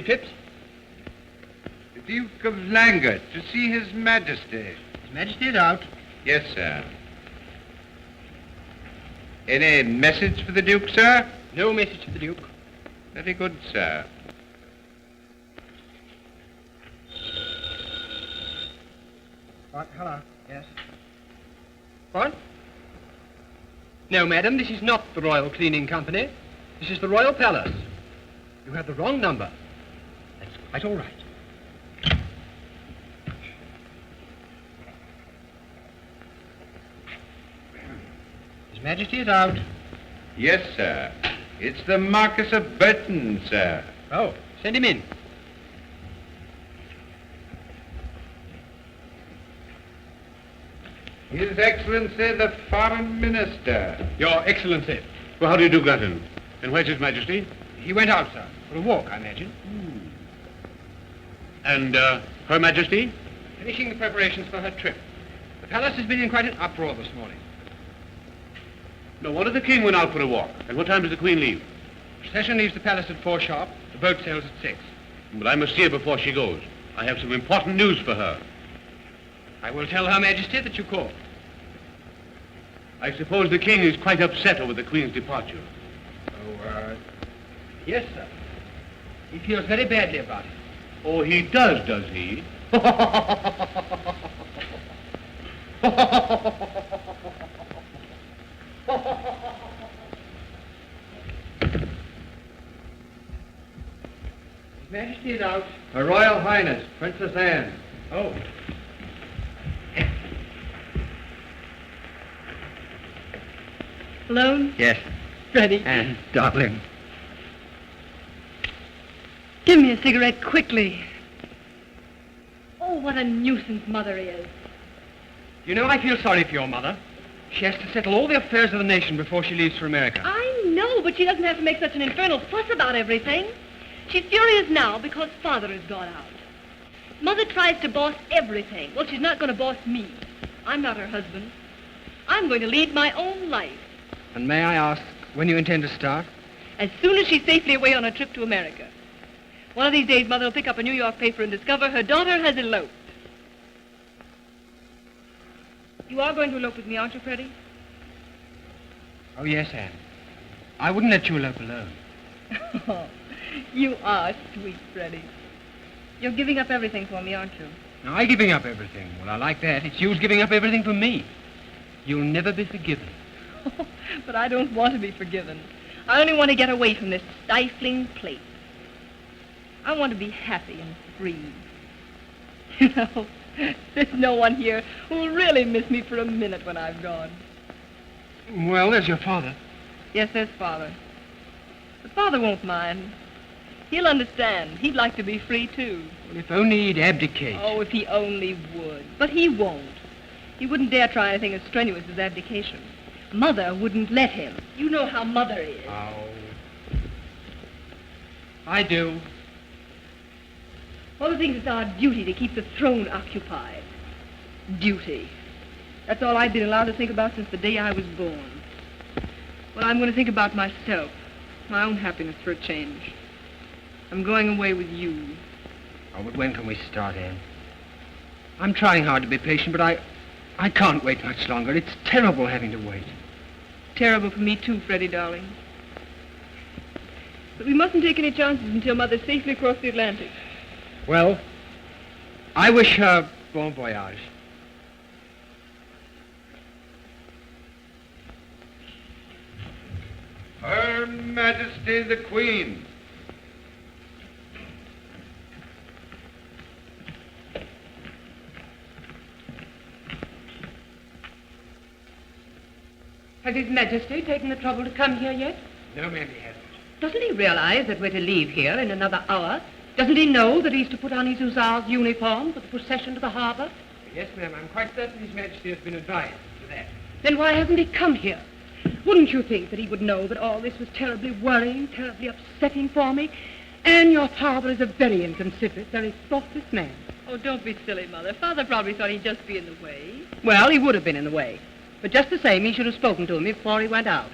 Phipps? The Duke of Langert, to see His Majesty. His Majesty is out. Yes, sir. Any message for the Duke, sir? No message for the Duke. Very good, sir. What? Hello. Yes. What? No, madam, this is not the Royal Cleaning Company. This is the Royal Palace. You have the wrong number. That's quite all right. His Majesty is out. Yes, sir. It's the Marquis of Burton, sir. Oh, send him in. His Excellency, the Foreign Minister. Your Excellency. Well, how do you do, Glanton? And where's His Majesty? He went out, sir, for a walk, I imagine. And, Her Majesty? Finishing the preparations for her trip. The palace has been in quite an uproar this morning. No wonder the King went out for a walk. And what time does the Queen leave? Procession leaves the palace at 4 sharp. The boat sails at 6. But I must see her before she goes. I have some important news for her. I will tell Her Majesty that you called. I suppose the King is quite upset over the Queen's departure. Oh, yes, sir. He feels very badly about it. Oh, he does he? His Majesty is out. Her Royal Highness, Princess Anne. Oh. Alone? Yes. Freddie. Anne, darling. Give me a cigarette quickly. Oh, what a nuisance Mother is. You know, I feel sorry for your mother. She has to settle all the affairs of the nation before she leaves for America. I know, but she doesn't have to make such an infernal fuss about everything. She's furious now because Father has gone out. Mother tries to boss everything. Well, she's not going to boss me. I'm not her husband. I'm going to lead my own life. And may I ask when you intend to start? As soon as she's safely away on her trip to America. One of these days, Mother will pick up a New York paper and discover her daughter has eloped. You are going to elope with me, aren't you, Freddie? Oh, yes, Anne. I wouldn't let you elope alone. Oh, you are sweet, Freddie. You're giving up everything for me, aren't you? Now, I giving up everything. Well, I like that. It's you giving up everything for me. You'll never be forgiven. But I don't want to be forgiven. I only want to get away from this stifling place. I want to be happy and free. You know, there's no one here who will really miss me for a minute when I've gone. Well, there's your father. Yes, there's Father. But Father won't mind. He'll understand. He'd like to be free, too. Well, if only he'd abdicate. Oh, if he only would. But he won't. He wouldn't dare try anything as strenuous as abdication. Mother wouldn't let him. You know how Mother is. Oh. I do. Mother thinks it's our duty to keep the throne occupied. Duty. That's all I've been allowed to think about since the day I was born. Well, I'm going to think about myself, my own happiness for a change. I'm going away with you. Oh, but when can we start, Anne? I'm trying hard to be patient, but I can't wait much longer. It's terrible having to wait. Terrible for me, too, Freddie, darling. But we mustn't take any chances until Mother's safely across the Atlantic. Well, I wish her bon voyage. Her Majesty the Queen. Has His Majesty taken the trouble to come here yet? No, ma'am, he hasn't. Doesn't he realize that we're to leave here in another hour? Doesn't he know that he's to put on his hussar's uniform for the procession to the harbor? Yes, ma'am, I'm quite certain His Majesty has been advised to that. Then why hasn't he come here? Wouldn't you think that he would know that all this was terribly worrying, terribly upsetting for me? And your father is a very inconsiderate, very thoughtless man. Oh, don't be silly, Mother. Father probably thought he'd just be in the way. Well, he would have been in the way. But just the same, he should have spoken to me before he went out.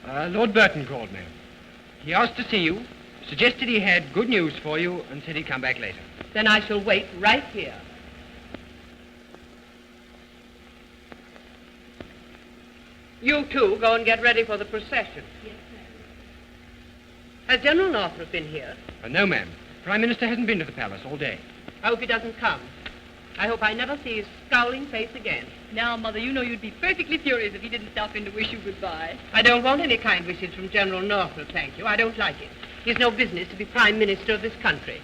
Lord Burton called, ma'am. He asked to see you, Suggested he had good news for you and said he'd come back later. Then I shall wait right here. You two go and get ready for the procession. Yes, ma'am. Has General Northrop been here? No, ma'am. Prime Minister hasn't been to the palace all day. I hope he doesn't come. I hope I never see his scowling face again. Now, Mother, you know you'd be perfectly furious if he didn't stop in to wish you goodbye. I don't want any kind wishes from General Northrop, thank you. I don't like it. He's no business to be Prime Minister of this country.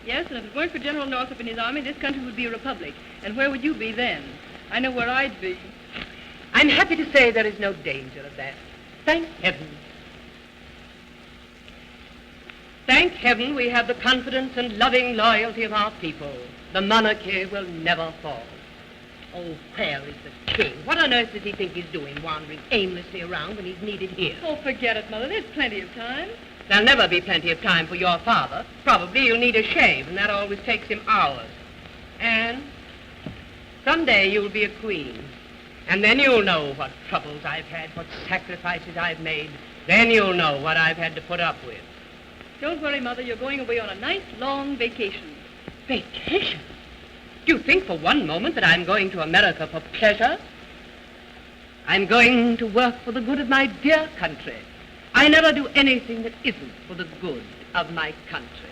Yes, and if it weren't for General Northrop and his army, this country would be a republic. And where would you be then? I know where I'd be. I'm happy to say there is no danger of that. Thank heaven. Thank heaven we have the confidence and loving loyalty of our people. The monarchy will never fall. Oh, where is the king? What on earth does he think he's doing, wandering aimlessly around when he's needed here? Oh, forget it, Mother. There's plenty of time. There'll never be plenty of time for your father. Probably you'll need a shave, and that always takes him hours. And someday you'll be a queen. And then you'll know what troubles I've had, what sacrifices I've made. Then you'll know what I've had to put up with. Don't worry, Mother. You're going away on a nice, long vacation. Vacation? Do you think for one moment that I'm going to America for pleasure? I'm going to work for the good of my dear country. I never do anything that isn't for the good of my country.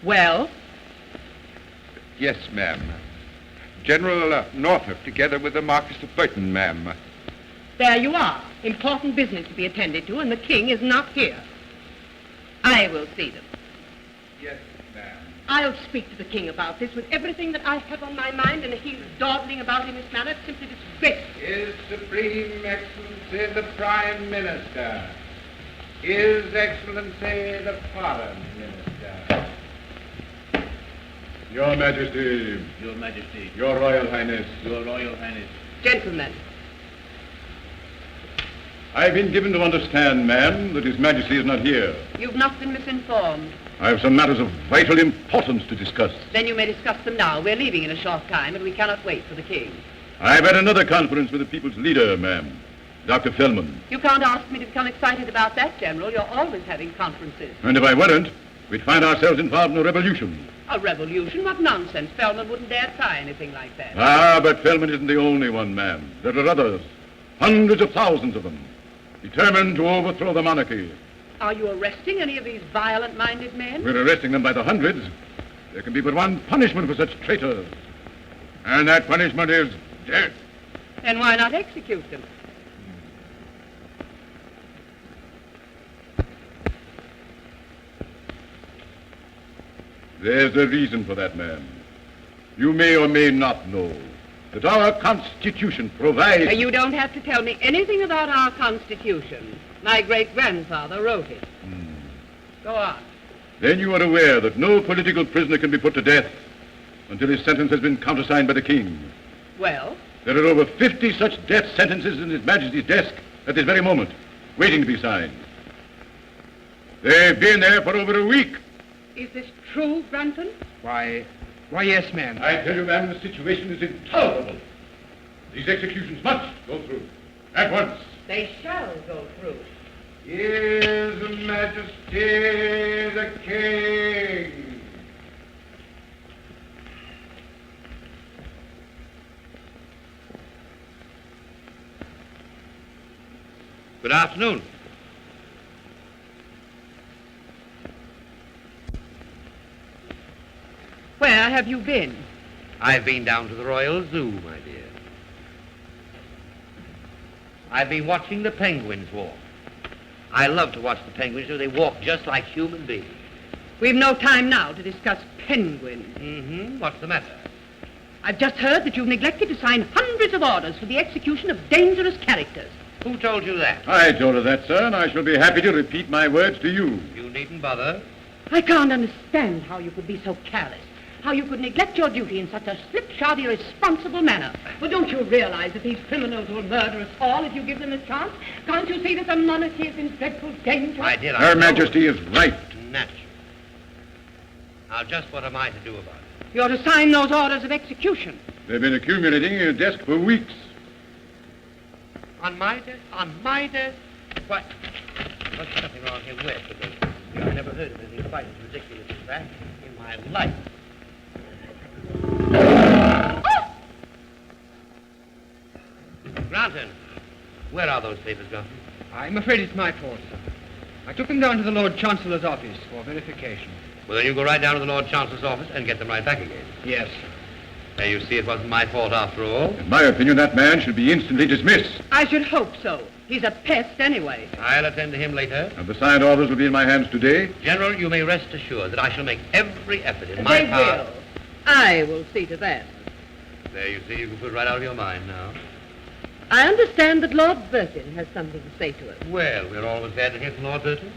Well? Yes, ma'am. General Northrop, together with the Marquis of Burton, ma'am. There you are. Important business to be attended to, and the king is not here. I will see them. Yes, ma'am. I'll speak to the king about this with everything that I have on my mind, and he's dawdling about in this manner. It's simply disgraceful. His Supreme Excellency the Prime Minister. His Excellency the Foreign Minister. Your Majesty. Your Majesty. Your Royal Highness. Your Royal Highness. Gentlemen, I've been given to understand, ma'am, that His Majesty is not here. you've not been misinformed. I have some matters of vital importance to discuss. Then you may discuss them now. We're leaving in a short time, and we cannot wait for the king. I've had another conference with the people's leader, ma'am, Dr. Fellman. You can't ask me to become excited about that, General. You're always having conferences. And if I weren't, we'd find ourselves involved in a revolution. A revolution? What nonsense. Feldman wouldn't dare try anything like that. Ah, but Fellman isn't the only one, ma'am. There are others, hundreds of thousands of them, determined to overthrow the monarchy. Are you arresting any of these violent-minded men? We're arresting them by the hundreds. There can be but one punishment for such traitors. And that punishment is death. Then why not execute them? There's a reason for that, ma'am. You may or may not know that our Constitution provides... You don't have to tell me anything about our Constitution. My great-grandfather wrote it. Go on. Then you are aware that no political prisoner can be put to death until his sentence has been countersigned by the king. Well? There are over 50 such death sentences in His Majesty's desk at this very moment, waiting to be signed. They've been there for over a week. Is this true, Brunton? Why, yes, ma'am. I tell you, ma'am, the situation is intolerable. These executions must go through at once. They shall go through. His Majesty the King. Good afternoon. Where have you been? I've been down to the Royal Zoo, my dear. I've been watching the penguins walk. I love to watch the penguins do. They walk just like human beings. We've no time now to discuss penguins. Mm-hmm. What's the matter? I've just heard that you've neglected to sign hundreds of orders for the execution of dangerous characters. Who told you that? I told her that, sir, and I shall be happy to repeat my words to you. You needn't bother. I can't understand how you could be so careless, how you could neglect your duty in such a slipshod, irresponsible manner. But don't you realize that these criminals will murder us all if you give them a chance? Can't you see that the monarchy is in dreadful danger? I did. Her Majesty is right. Naturally. Now, just what am I to do about it? You're to sign those orders of execution. They've been accumulating in your desk for weeks. On my desk? On my desk? What? There must be something wrong here west, because I've never heard of anything quite as ridiculous as that in my life. Granton, where are those papers gone? I'm afraid it's my fault, sir. I took them down to the Lord Chancellor's office for verification. Well, then you go right down to the Lord Chancellor's office and get them right back again. Yes, sir. There you see, it wasn't my fault after all. In my opinion, that man should be instantly dismissed. I should hope so. He's a pest anyway. I'll attend to him later. And the signed orders will be in my hands today. General, you may rest assured that I shall make every effort in my They power. will. I will see to that. There you see, you can put it right out of your mind now. I understand that Lord Burton has something to say to us. Well, we're always glad to hear from Lord Burton.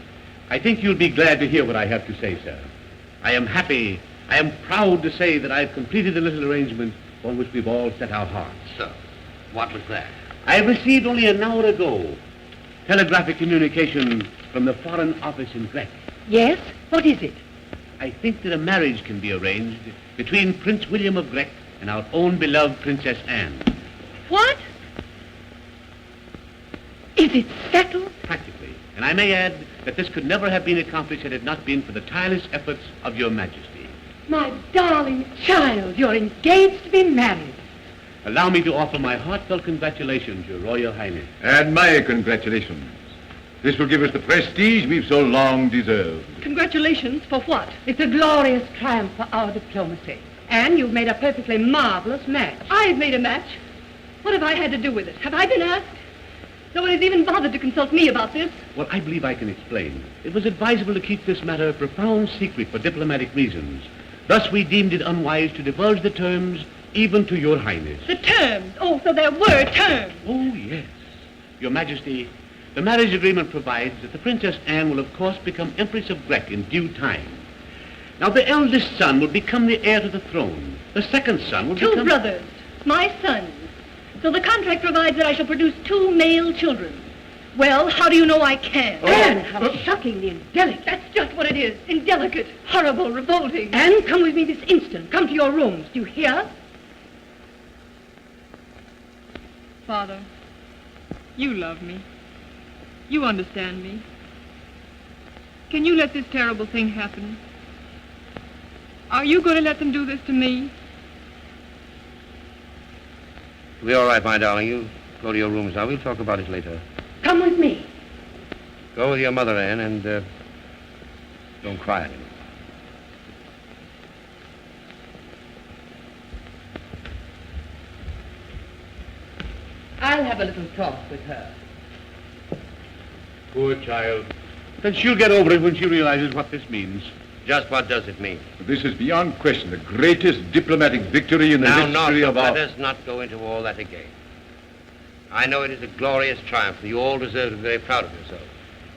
I think you'll be glad to hear what I have to say, sir. I am happy, I am proud to say that I've completed the little arrangement on which we've all set our hearts. So, what was that? I received only an hour ago telegraphic communication from the Foreign Office in Grec. Yes? What is it? I think that a marriage can be arranged between Prince William of Grec and our own beloved Princess Anne. What? Is it settled? Practically. And I may add that this could never have been accomplished had it not been for the tireless efforts of your Majesty. My darling child, you're engaged to be married. Allow me to offer my heartfelt congratulations, Your Royal Highness. And my congratulations. This will give us the prestige we've so long deserved. Congratulations for what? It's a glorious triumph for our diplomacy. And you've made a perfectly marvelous match. I've made a match? What have I had to do with it? Have I been asked? No one has even bothered to consult me about this. Well, I believe I can explain. It was advisable to keep this matter a profound secret for diplomatic reasons. Thus, we deemed it unwise to divulge the terms even to Your Highness. The terms? Oh, so there were terms. Oh, yes. Your Majesty, the marriage agreement provides that the Princess Anne will, of course, become Empress of Grec in due time. Now, the eldest son will become the heir to the throne. The second son will Two become... brothers, my sons. So the contract provides that I shall produce 2 male children. Well, how do you know I can? Oh. Anne, how shockingly indelicate. That's just what it is. Indelicate, horrible, revolting. Anne, come with me this instant. Come to your rooms. Do you hear? Father, you love me. You understand me. Can you let this terrible thing happen? Are you going to let them do this to me? We'll be all right, my darling. You go to your rooms now. We'll talk about it later. Come with me. Go with your mother, Anne, and don't cry anymore. I'll have a little talk with her. Poor child. Then she'll get over it when she realizes what this means. Just what does it mean? This is beyond question the greatest diplomatic victory in the Now, history of our... let us not go into all that again. I know it is a glorious triumph, and you all deserve to be very proud of yourselves.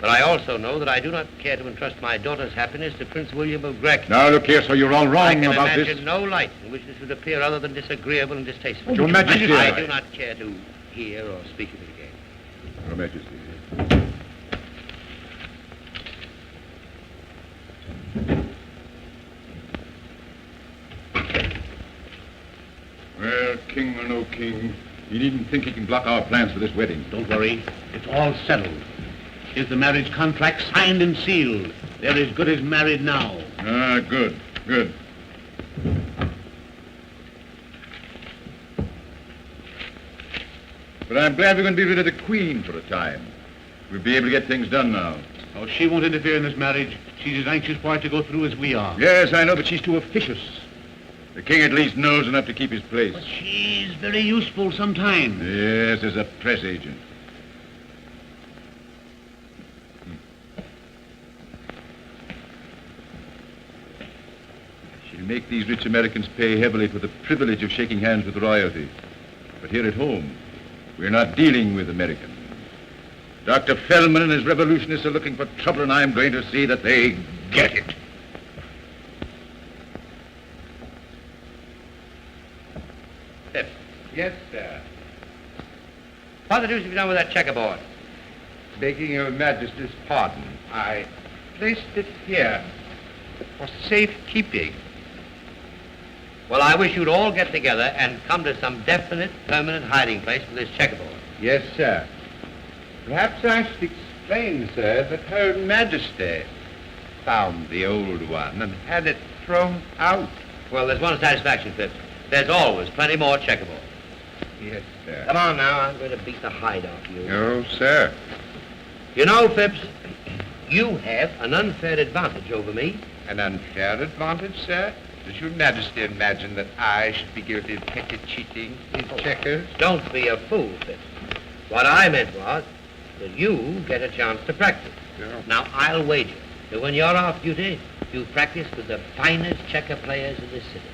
But I also know that I do not care to entrust my daughter's happiness to Prince William of Grec. Now, look here, sir, you're all I wrong can about imagine this. no light in which this would appear other than disagreeable and distasteful. Your Majesty... I do not care to hear or speak of it again. Your Majesty... Well, king or no king, he needn't think he can block our plans for this wedding. Don't worry. It's all settled. Is the marriage contract signed and sealed? They're as good as married now. Ah, good, good. But I'm glad we're going to be rid of the Queen for a time. We'll be able to get things done now. Oh, she won't interfere in this marriage. She's as anxious for it to go through as we are. Yes, I know, but she's too officious. The king at least knows enough to keep his place. But she's very useful sometimes. Yes, as a press agent. She'll make these rich Americans pay heavily for the privilege of shaking hands with royalty. But here at home, we're not dealing with Americans. Dr. Feldman and his revolutionists are looking for trouble, and I'm going to see that they get it. Yes, sir. What the deuce have you done with that checkerboard? Begging your Majesty's pardon, I placed it here for safekeeping. Well, I wish you'd all get together and come to some definite, permanent hiding place for this checkerboard. Yes, sir. Perhaps I should explain, sir, that Her Majesty found the old one and had it thrown out. Well, there's one satisfaction, Phipps. There's always plenty more checkerboard. Yes, sir. Come on now, I'm going to beat the hide off you. No, sir. You know, Phipps, you have an unfair advantage over me. An unfair advantage, sir? Does Your Majesty imagine that I should be guilty of petty cheating in checkers? Don't be a fool, Phipps. What I meant was that you get a chance to practice. Yeah. Now, I'll wager that when you're off duty, you practice with the finest checker players in this city.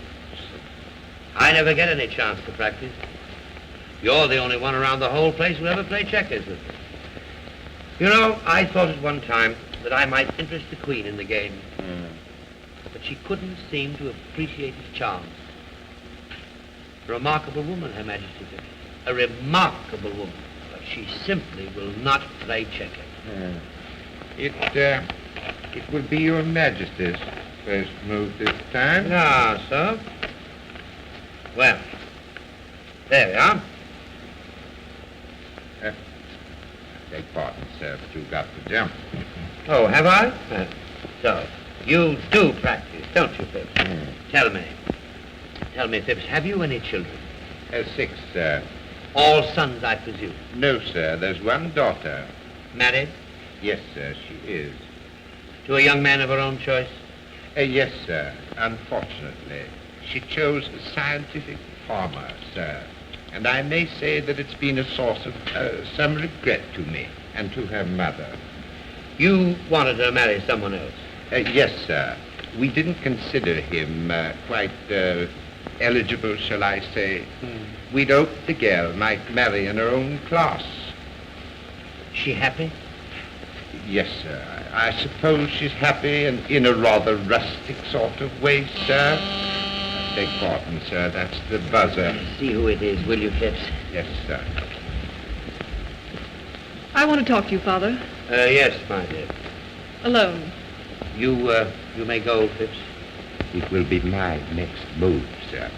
I never get any chance to practice. You're the only one around the whole place who ever played checkers with me. You know, I thought at one time that I might interest the Queen in the game. But she couldn't seem to appreciate its charms. A remarkable woman, Her Majesty said. A remarkable woman. But she simply will not play checkers. It will be Your Majesty's first move this time. Ah, so? Well, there we are. Beg pardon, sir, but you've got to jump. Oh, have I? So, you do practice, don't you, Phipps? Tell me, Phipps, have you any children? 6, sir. All sons, I presume. No, sir, there's one daughter. Married? Yes, sir, she is. To a young man of her own choice? Yes, sir. Unfortunately, she chose a scientific farmer, sir. And I may say that it's been a source of some regret to me and to her mother. You wanted her to marry someone else? Yes, sir. We didn't consider him quite eligible, shall I say. We'd hoped the girl might marry in her own class. She happy? Yes, sir. I suppose she's happy and in a rather rustic sort of way, sir. Beg pardon, sir. That's the buzzer. See who it is, will you, Phipps? Yes, sir. I want to talk to you, Father. Yes, my dear. Alone. You may go, Phipps. It will be my next move, sir.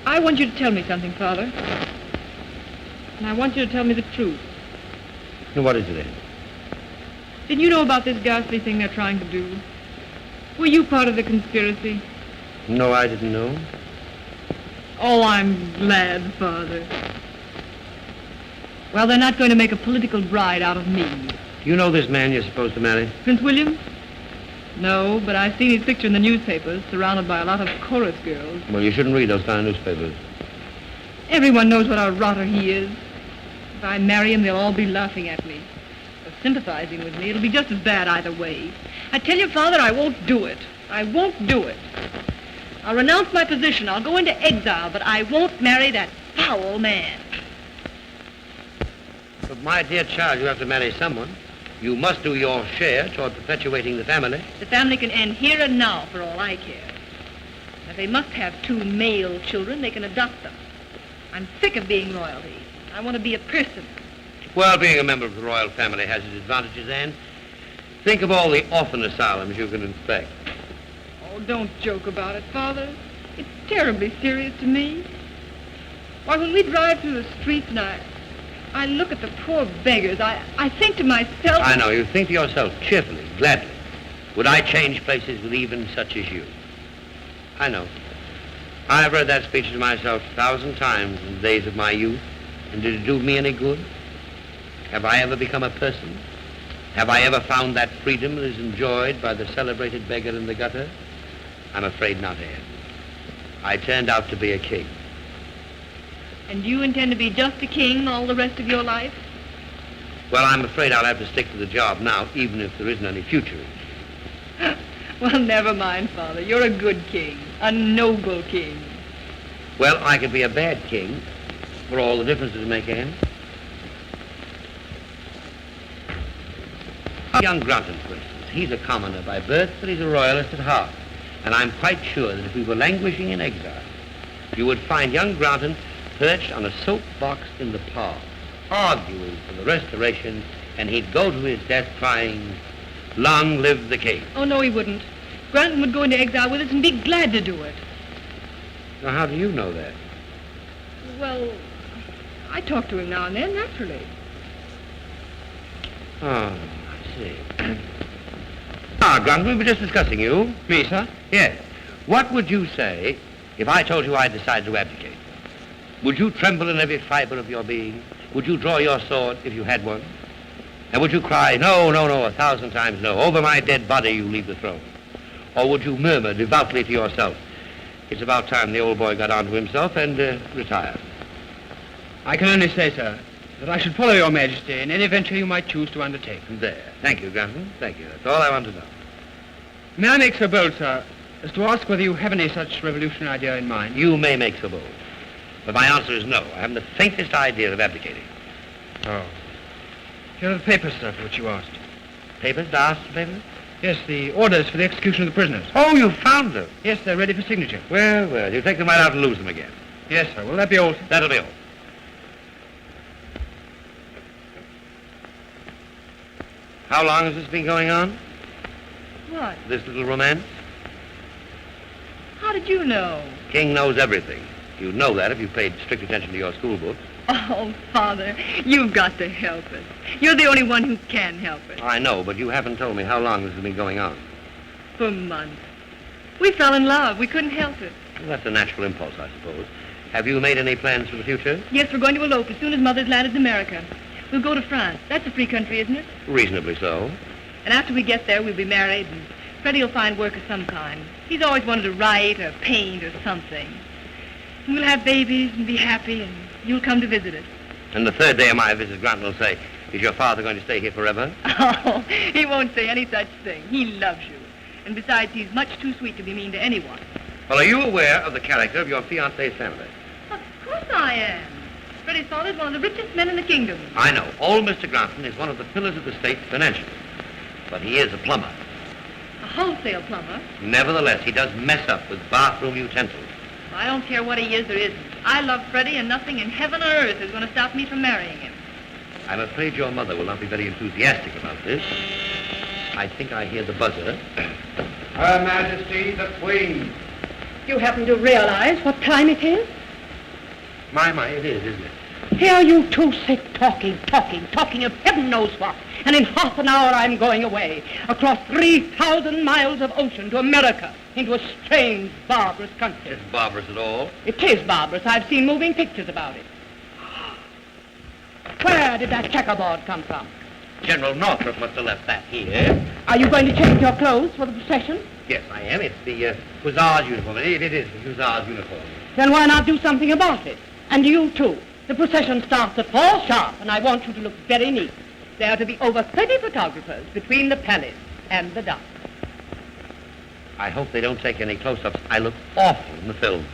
I want you to tell me something, Father. And I want you to tell me the truth. Now, what is it, then? Didn't you know about this ghastly thing they're trying to do? Were you part of the conspiracy? No, I didn't know. Oh, I'm glad, Father. Well, they're not going to make a political bride out of me. Do you know this man you're supposed to marry? Prince William? No, but I've seen his picture in the newspapers, surrounded by a lot of chorus girls. Well, you shouldn't read those kind of newspapers. Everyone knows what a rotter he is. If I marry him, they'll all be laughing at me. Or sympathizing with me. It'll be just as bad either way. I tell you, Father, I won't do it. I won't do it. I'll renounce my position. I'll go into exile, but I won't marry that foul man. But, my dear child, you have to marry someone. You must do your share toward perpetuating the family. The family can end here and now, for all I care. If they must have 2 male children, they can adopt them. I'm sick of being royalty. I want to be a person. Well, being a member of the royal family has its advantages, Anne. Think of all the orphan asylums you can inspect. Oh, don't joke about it, Father. It's terribly serious to me. Why, when we drive through the streets and I look at the poor beggars, I think to myself... I know. You think to yourself cheerfully, gladly. Would I change places with even such as you? I know. I've read that speech to myself 1,000 times in the days of my youth. And did it do me any good? Have I ever become a person? Have I ever found that freedom that is enjoyed by the celebrated beggar in the gutter? I'm afraid not, Anne. I turned out to be a king. And you intend to be just a king all the rest of your life? Well, I'm afraid I'll have to stick to the job now, even if there isn't any future. Well, never mind, Father. You're a good king. A noble king. Well, I could be a bad king, for all the difference it'd make, Anne. Young Grunton, for instance. He's a commoner by birth, but he's a royalist at heart. And I'm quite sure that if we were languishing in exile, you would find young Grunton perched on a soapbox in the park, arguing for the Restoration, and he'd go to his death crying, "Long live the king." Oh, no, he wouldn't. Granton would go into exile with us and be glad to do it. Now, how do you know that? Well, I talk to him now and then, naturally. Oh, I see. Grant, we were just discussing you. Me, sir? Yes. What would you say if I told you I decided to abdicate? Would you tremble in every fiber of your being? Would you draw your sword if you had one? And would you cry, no, no, no, 1,000 times no, over my dead body you leave the throne? Or would you murmur devoutly to yourself, it's about time the old boy got onto himself and retired? I can only say, sir, that I should follow your majesty in any venture you might choose to undertake. There. Thank you, Grantham. Thank you. That's all I want to know. May I make so bold, sir, as to ask whether you have any such revolutionary idea in mind? You may make so bold. But my answer is no. I haven't the faintest idea of abdicating. Oh. Here are the papers, sir, for which you asked. Papers? The Astor papers? Yes, the orders for the execution of the prisoners. Oh, you found them? Yes, they're ready for signature. Well, well, you take them right out and lose them again. Yes, sir. Will that be all, sir? That'll be all. How long has this been going on? What? This little romance? How did you know? King knows everything. You'd know that if you paid strict attention to your school books. Oh, Father, you've got to help us. You're the only one who can help us. I know, but you haven't told me how long this has been going on. For months. We fell in love. We couldn't help it. Well, that's a natural impulse, I suppose. Have you made any plans for the future? Yes, we're going to elope as soon as Mother's landed in America. We'll go to France. That's a free country, isn't it? Reasonably so. And after we get there, we'll be married, and Freddie will find work of some kind. He's always wanted to write or paint or something. And we'll have babies and be happy, and you'll come to visit us. And the third day of my visit, Grant will say, is your father going to stay here forever? Oh, he won't say any such thing. He loves you. And besides, he's much too sweet to be mean to anyone. Well, are you aware of the character of your fiancé's family? Of course I am. Freddie's father's one of the richest men in the kingdom. I know. Old Mr. Granton is one of the pillars of the state financially. But he is a plumber. A wholesale plumber. Nevertheless, he does mess up with bathroom utensils. I don't care what he is or isn't. I love Freddie, and nothing in heaven or earth is going to stop me from marrying him. I'm afraid your mother will not be very enthusiastic about this. I think I hear the buzzer. Her Majesty, the Queen. You happen to realize what time it is? My, it is, isn't it? Here you two sit talking of heaven knows what. And in half an hour I'm going away, across 3,000 miles of ocean to America, into a strange, barbarous country. It's barbarous at all. It is barbarous. I've seen moving pictures about it. Where did that checkerboard come from? General Northrop must have left that here. Are you going to change your clothes for the procession? Yes, I am. It's the Hussar's uniform. It is the Hussar's uniform. Then why not do something about it? And you too. The procession starts at 4 sharp, and I want you to look very neat. There are to be over 30 photographers between the palace and the dock. I hope they don't take any close-ups. I look awful in the film.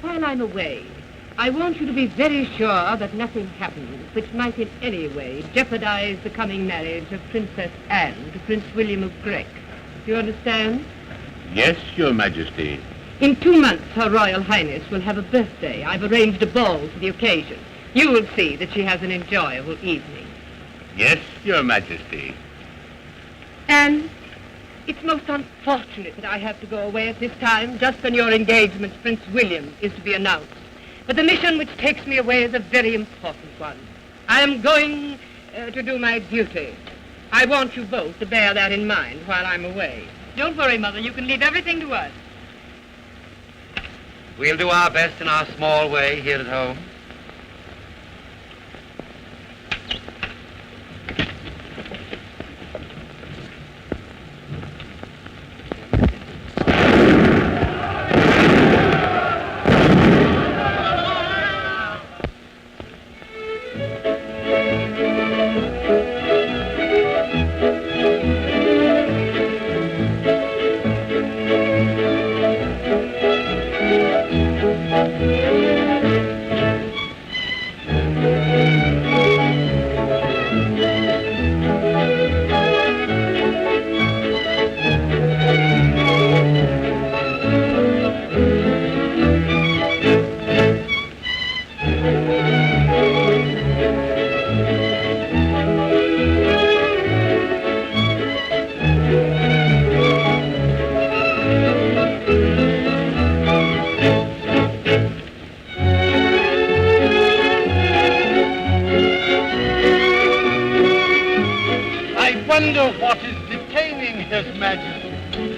While I'm away, I want you to be very sure that nothing happens which might in any way jeopardize the coming marriage of Princess Anne to Prince William of Grec. Do you understand? Yes, Your Majesty. In 2 months, Her Royal Highness will have a birthday. I've arranged a ball for the occasion. You will see that she has an enjoyable evening. Yes, Your Majesty. And it's most unfortunate that I have to go away at this time, just when your engagement to Prince William is to be announced. But the mission which takes me away is a very important one. I am going to do my duty. I want you both to bear that in mind while I'm away. Don't worry, Mother. You can leave everything to us. We'll do our best in our small way here at home.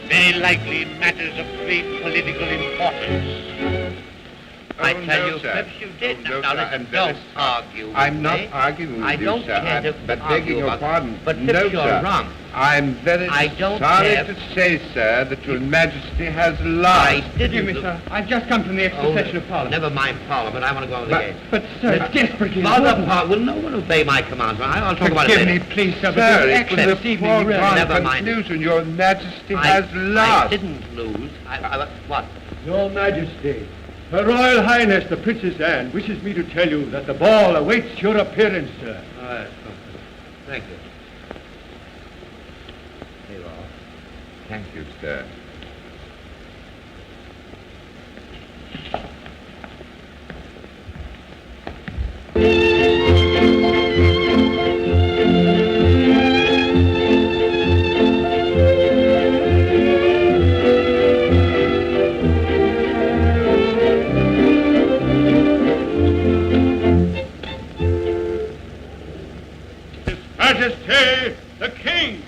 Very likely matters of great political importance. I tell you, sir. Phipps, you did. No, now, sir, listen, and don't Phipps, argue with I'm not me. arguing with I you, don't sir. care to But argue begging your about- pardon. But no, Phipps, you're sir. wrong. I'm very I don't sorry care. to say, sir, that your Majesty has I lied. didn't. Forgive me, sir. I've just come from the extra Oh, session of Parliament. Never mind Parliament. I want to go on the gate. But, sir, it's desperately Father, important. will no one obey my commands? I'll talk about it Forgive later. me, please, sir, but Sir, your it was action a this evening really... foregone Never mind. conclusion. Your Majesty I has lost. didn't lose. What? Your Majesty, Her Royal Highness the Princess Anne wishes me to tell you that the ball awaits your appearance, sir. All right. Thank you. Here you are. Thank you, sir. His Majesty the King!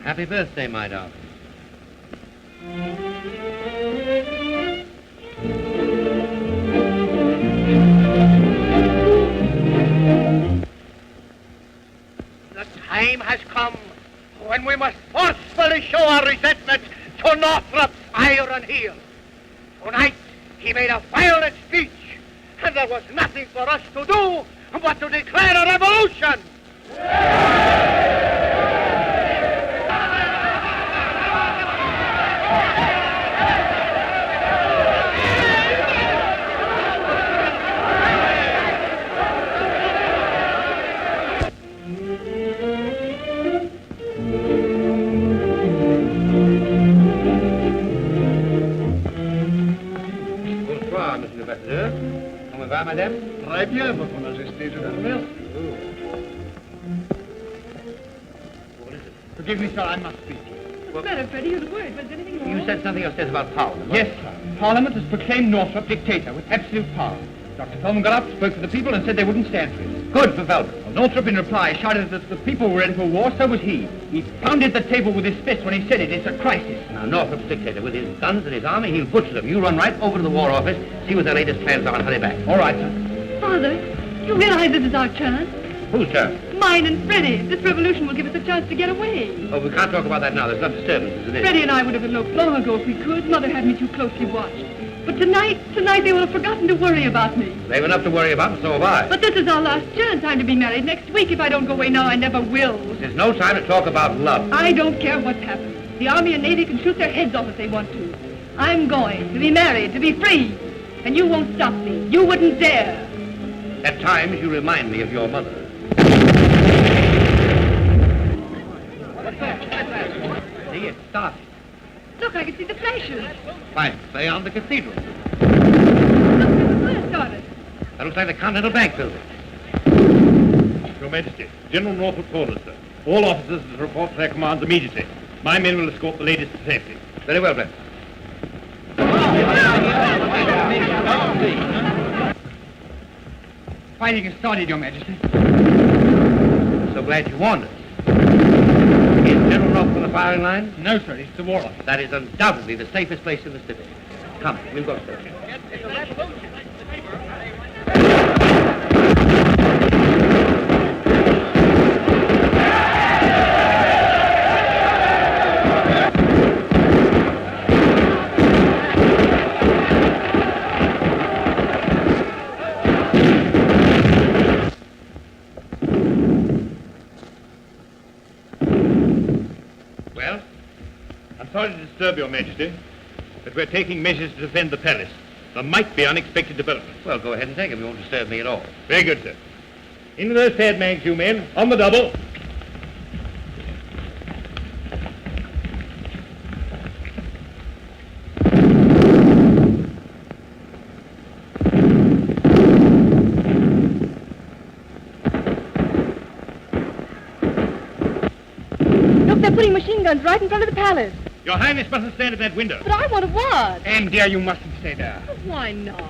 Happy birthday, my darling. The time has come when we must forcefully show our resentment to Northrop's iron heel. Tonight, he made a violent speech, and there was nothing for us to do but to declare a revolution. Bonsoir, monsieur l'ambassadeur. Comment va, madame? Très bien, Votre Majesté, je vous remercie. Forgive me, sir, I must speak. What's the matter, Freddie? You're worried. Was anything wrong? You said something upstairs about Parliament. Yes, sir. Parliament has proclaimed Northrop dictator with absolute power. Dr. Coleman got up, spoke for the people, and said they wouldn't stand for it. Good for Velvet. Well, Northrop, in reply, shouted that the people were ready for war, so was he. He pounded the table with his fist when he said it. It's a crisis. Now, Northrop's dictator, with his guns and his army, he'll butcher them. You run right over to the War Office, see what their latest plans are, and hurry back. All right, sir. Father, you realize this is our chance? Whose turn? Mine and Freddie. This revolution will give us a chance to get away. Oh, we can't talk about that now. There's enough disturbance as it is. Freddie and I would have eloped long ago if we could. Mother had me too closely watched. But tonight they will have forgotten to worry about me. They've enough to worry about, and so have I. But this is our last chance. I'm to be married next week. If I don't go away now, I never will. There's no time to talk about love. I don't care what's happened. The Army and Navy can shoot their heads off if they want to. I'm going to be married, to be free. And you won't stop me. You wouldn't dare. At times, you remind me of your mother. It's starting. Look, I can see the flashes. Fine. Play on the cathedral. Look, there's a fire started. That looks like the Continental Bank building. Your Majesty, General Norfolk orders, sir. All officers to report to their commands immediately. My men will escort the ladies to safety. Very well, then. Fighting has started, Your Majesty. So glad you warned us. Is General Norfolk on the firing line? No, sir, it's the War Office. That is undoubtedly the safest place in the city. Come, we'll go, sir. Well? I'm sorry to disturb Your Majesty, but we're taking measures to defend the palace. There might be unexpected developments. Well, go ahead and take him. You won't disturb me at all. Very good, sir. Into those sandbags, you men. On the double. Look, they're putting machine guns right in front of the palace. Your Highness mustn't stand at that window. But I want to watch. And, dear, you mustn't stay there. Why not?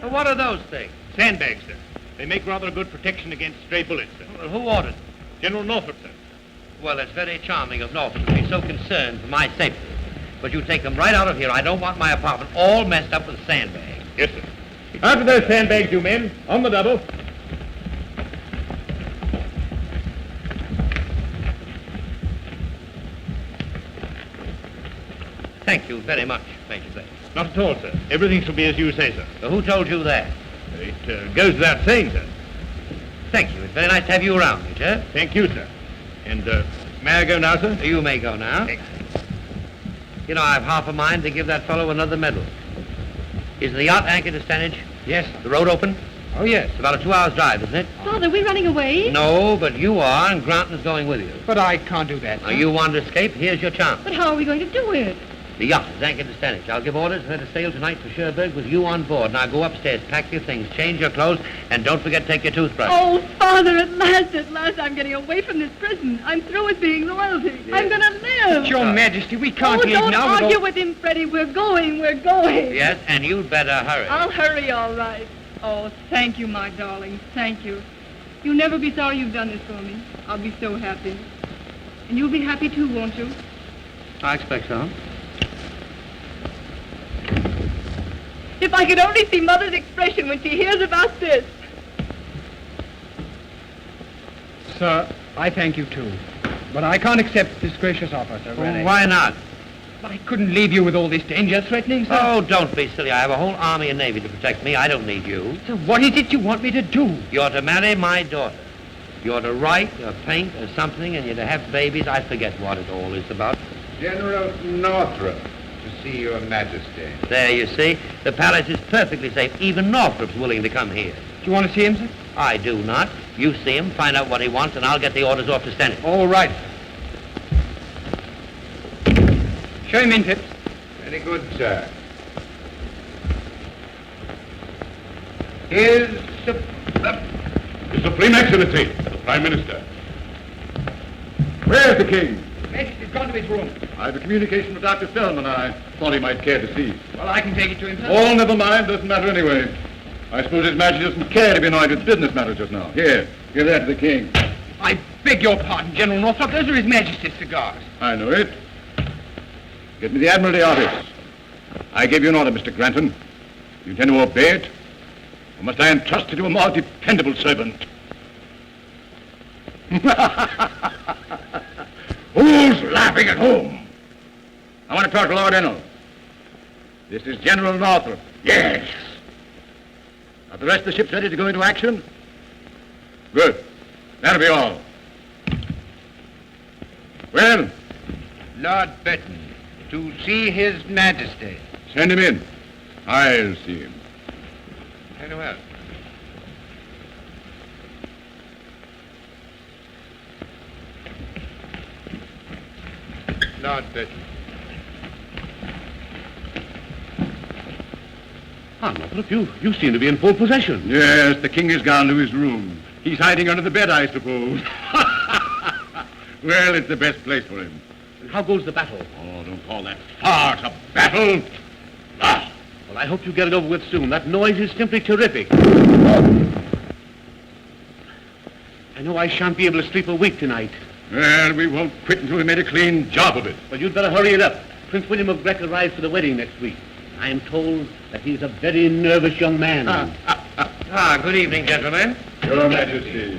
Well, what are those things? Sandbags, sir. They make rather a good protection against stray bullets, sir. Well, who ordered them? General Norfolk, sir. Well, it's very charming of Norfolk to be so concerned for my safety. But you take them right out of here. I don't want my apartment all messed up with sandbags. Yes, sir. After those sandbags, you men. On the double. Thank you very much, Major Blake. Not at all, sir. Everything shall be as you say, sir. Well, who told you that? It goes without saying, sir. Thank you. It's very nice to have you around, Major. Thank you, sir. And, may I go now, sir? You may go now. Thanks. You know, I've half a mind to give that fellow another medal. Is the yacht anchored to Stanage? Yes. The road open? Oh, yes. It's about a 2-hour drive, isn't it? Father, we're running away? No, but you are, and Granton's going with you. But I can't do that, Now, sir. you want to escape? Here's your chance. But how are we going to do it? The yacht is anchored to Stanage. I'll give orders for her to sail tonight for Cherbourg with you on board. Now, go upstairs, pack your things, change your clothes, and don't forget to take your toothbrush. Oh, Father, at last, I'm getting away from this prison. I'm through with being loyalty. I'm going to live. But, Your Majesty, we can't leave don't now. argue with him, Freddie. We're going. Yes, and you'd better hurry. I'll hurry, all right. Oh, thank you, my darling. Thank you. You'll never be sorry you've done this for me. I'll be so happy. And you'll be happy, too, won't you? I expect so. If I could only see Mother's expression when she hears about this. Sir, I thank you, too. But I can't accept this gracious offer, sir, really. Why not? I couldn't leave you with all this danger threatening, sir. Oh, don't be silly. I have a whole army and navy to protect me. I don't need you. So what is it you want me to do? You're to marry my daughter. You're to write or paint or something, and you're to have babies. I forget what it all is about. General Northrop, to see Your Majesty. There, you see. The palace is perfectly safe. Even Northrop's willing to come here. Do you want to see him, sir? I do not. You see him, find out what he wants, and I'll get the orders off to Stanage. All right. Show him in, Phipps. Very good, sir. His His Supreme Excellency, the Prime Minister. Where's the king? Majesty's gone to his room. I have a communication with Dr. Spellman I thought he might care to see. Well, I can take it to him, sir. Oh, never mind. Doesn't matter anyway. I suppose His Majesty doesn't care to be annoyed with business matters just now. Here, give that to the king. I beg your pardon, General Northrop. Those are His Majesty's cigars. I know it. Get me the Admiralty office. I gave you an order, Mr. Granton. You intend to obey it? Or must I entrust it to a more dependable servant? Who's laughing at whom? I want to talk to Lord Ennell. This is General Northrop. Yes. Are the rest of the ships ready to go into action? Good. That'll be all. Well, Lord Burton, to see His Majesty. send him in. I'll see him. Very well. Lord Burton. Ah, Northrop, you seem to be in full possession. Yes, the king has gone to his room. He's hiding under the bed, I suppose. Well, it's the best place for him. And how goes the battle? Oh, don't call that farce a battle. Ah. Well, I hope you get it over with soon. That noise is simply terrific. I know I shan't be able to sleep a week tonight. Well, we won't quit until we made a clean job of it. But you'd better hurry it up. Prince William of Grec arrives for the wedding next week. I am told that he's a very nervous young man. Good evening, gentlemen. Your Majesty.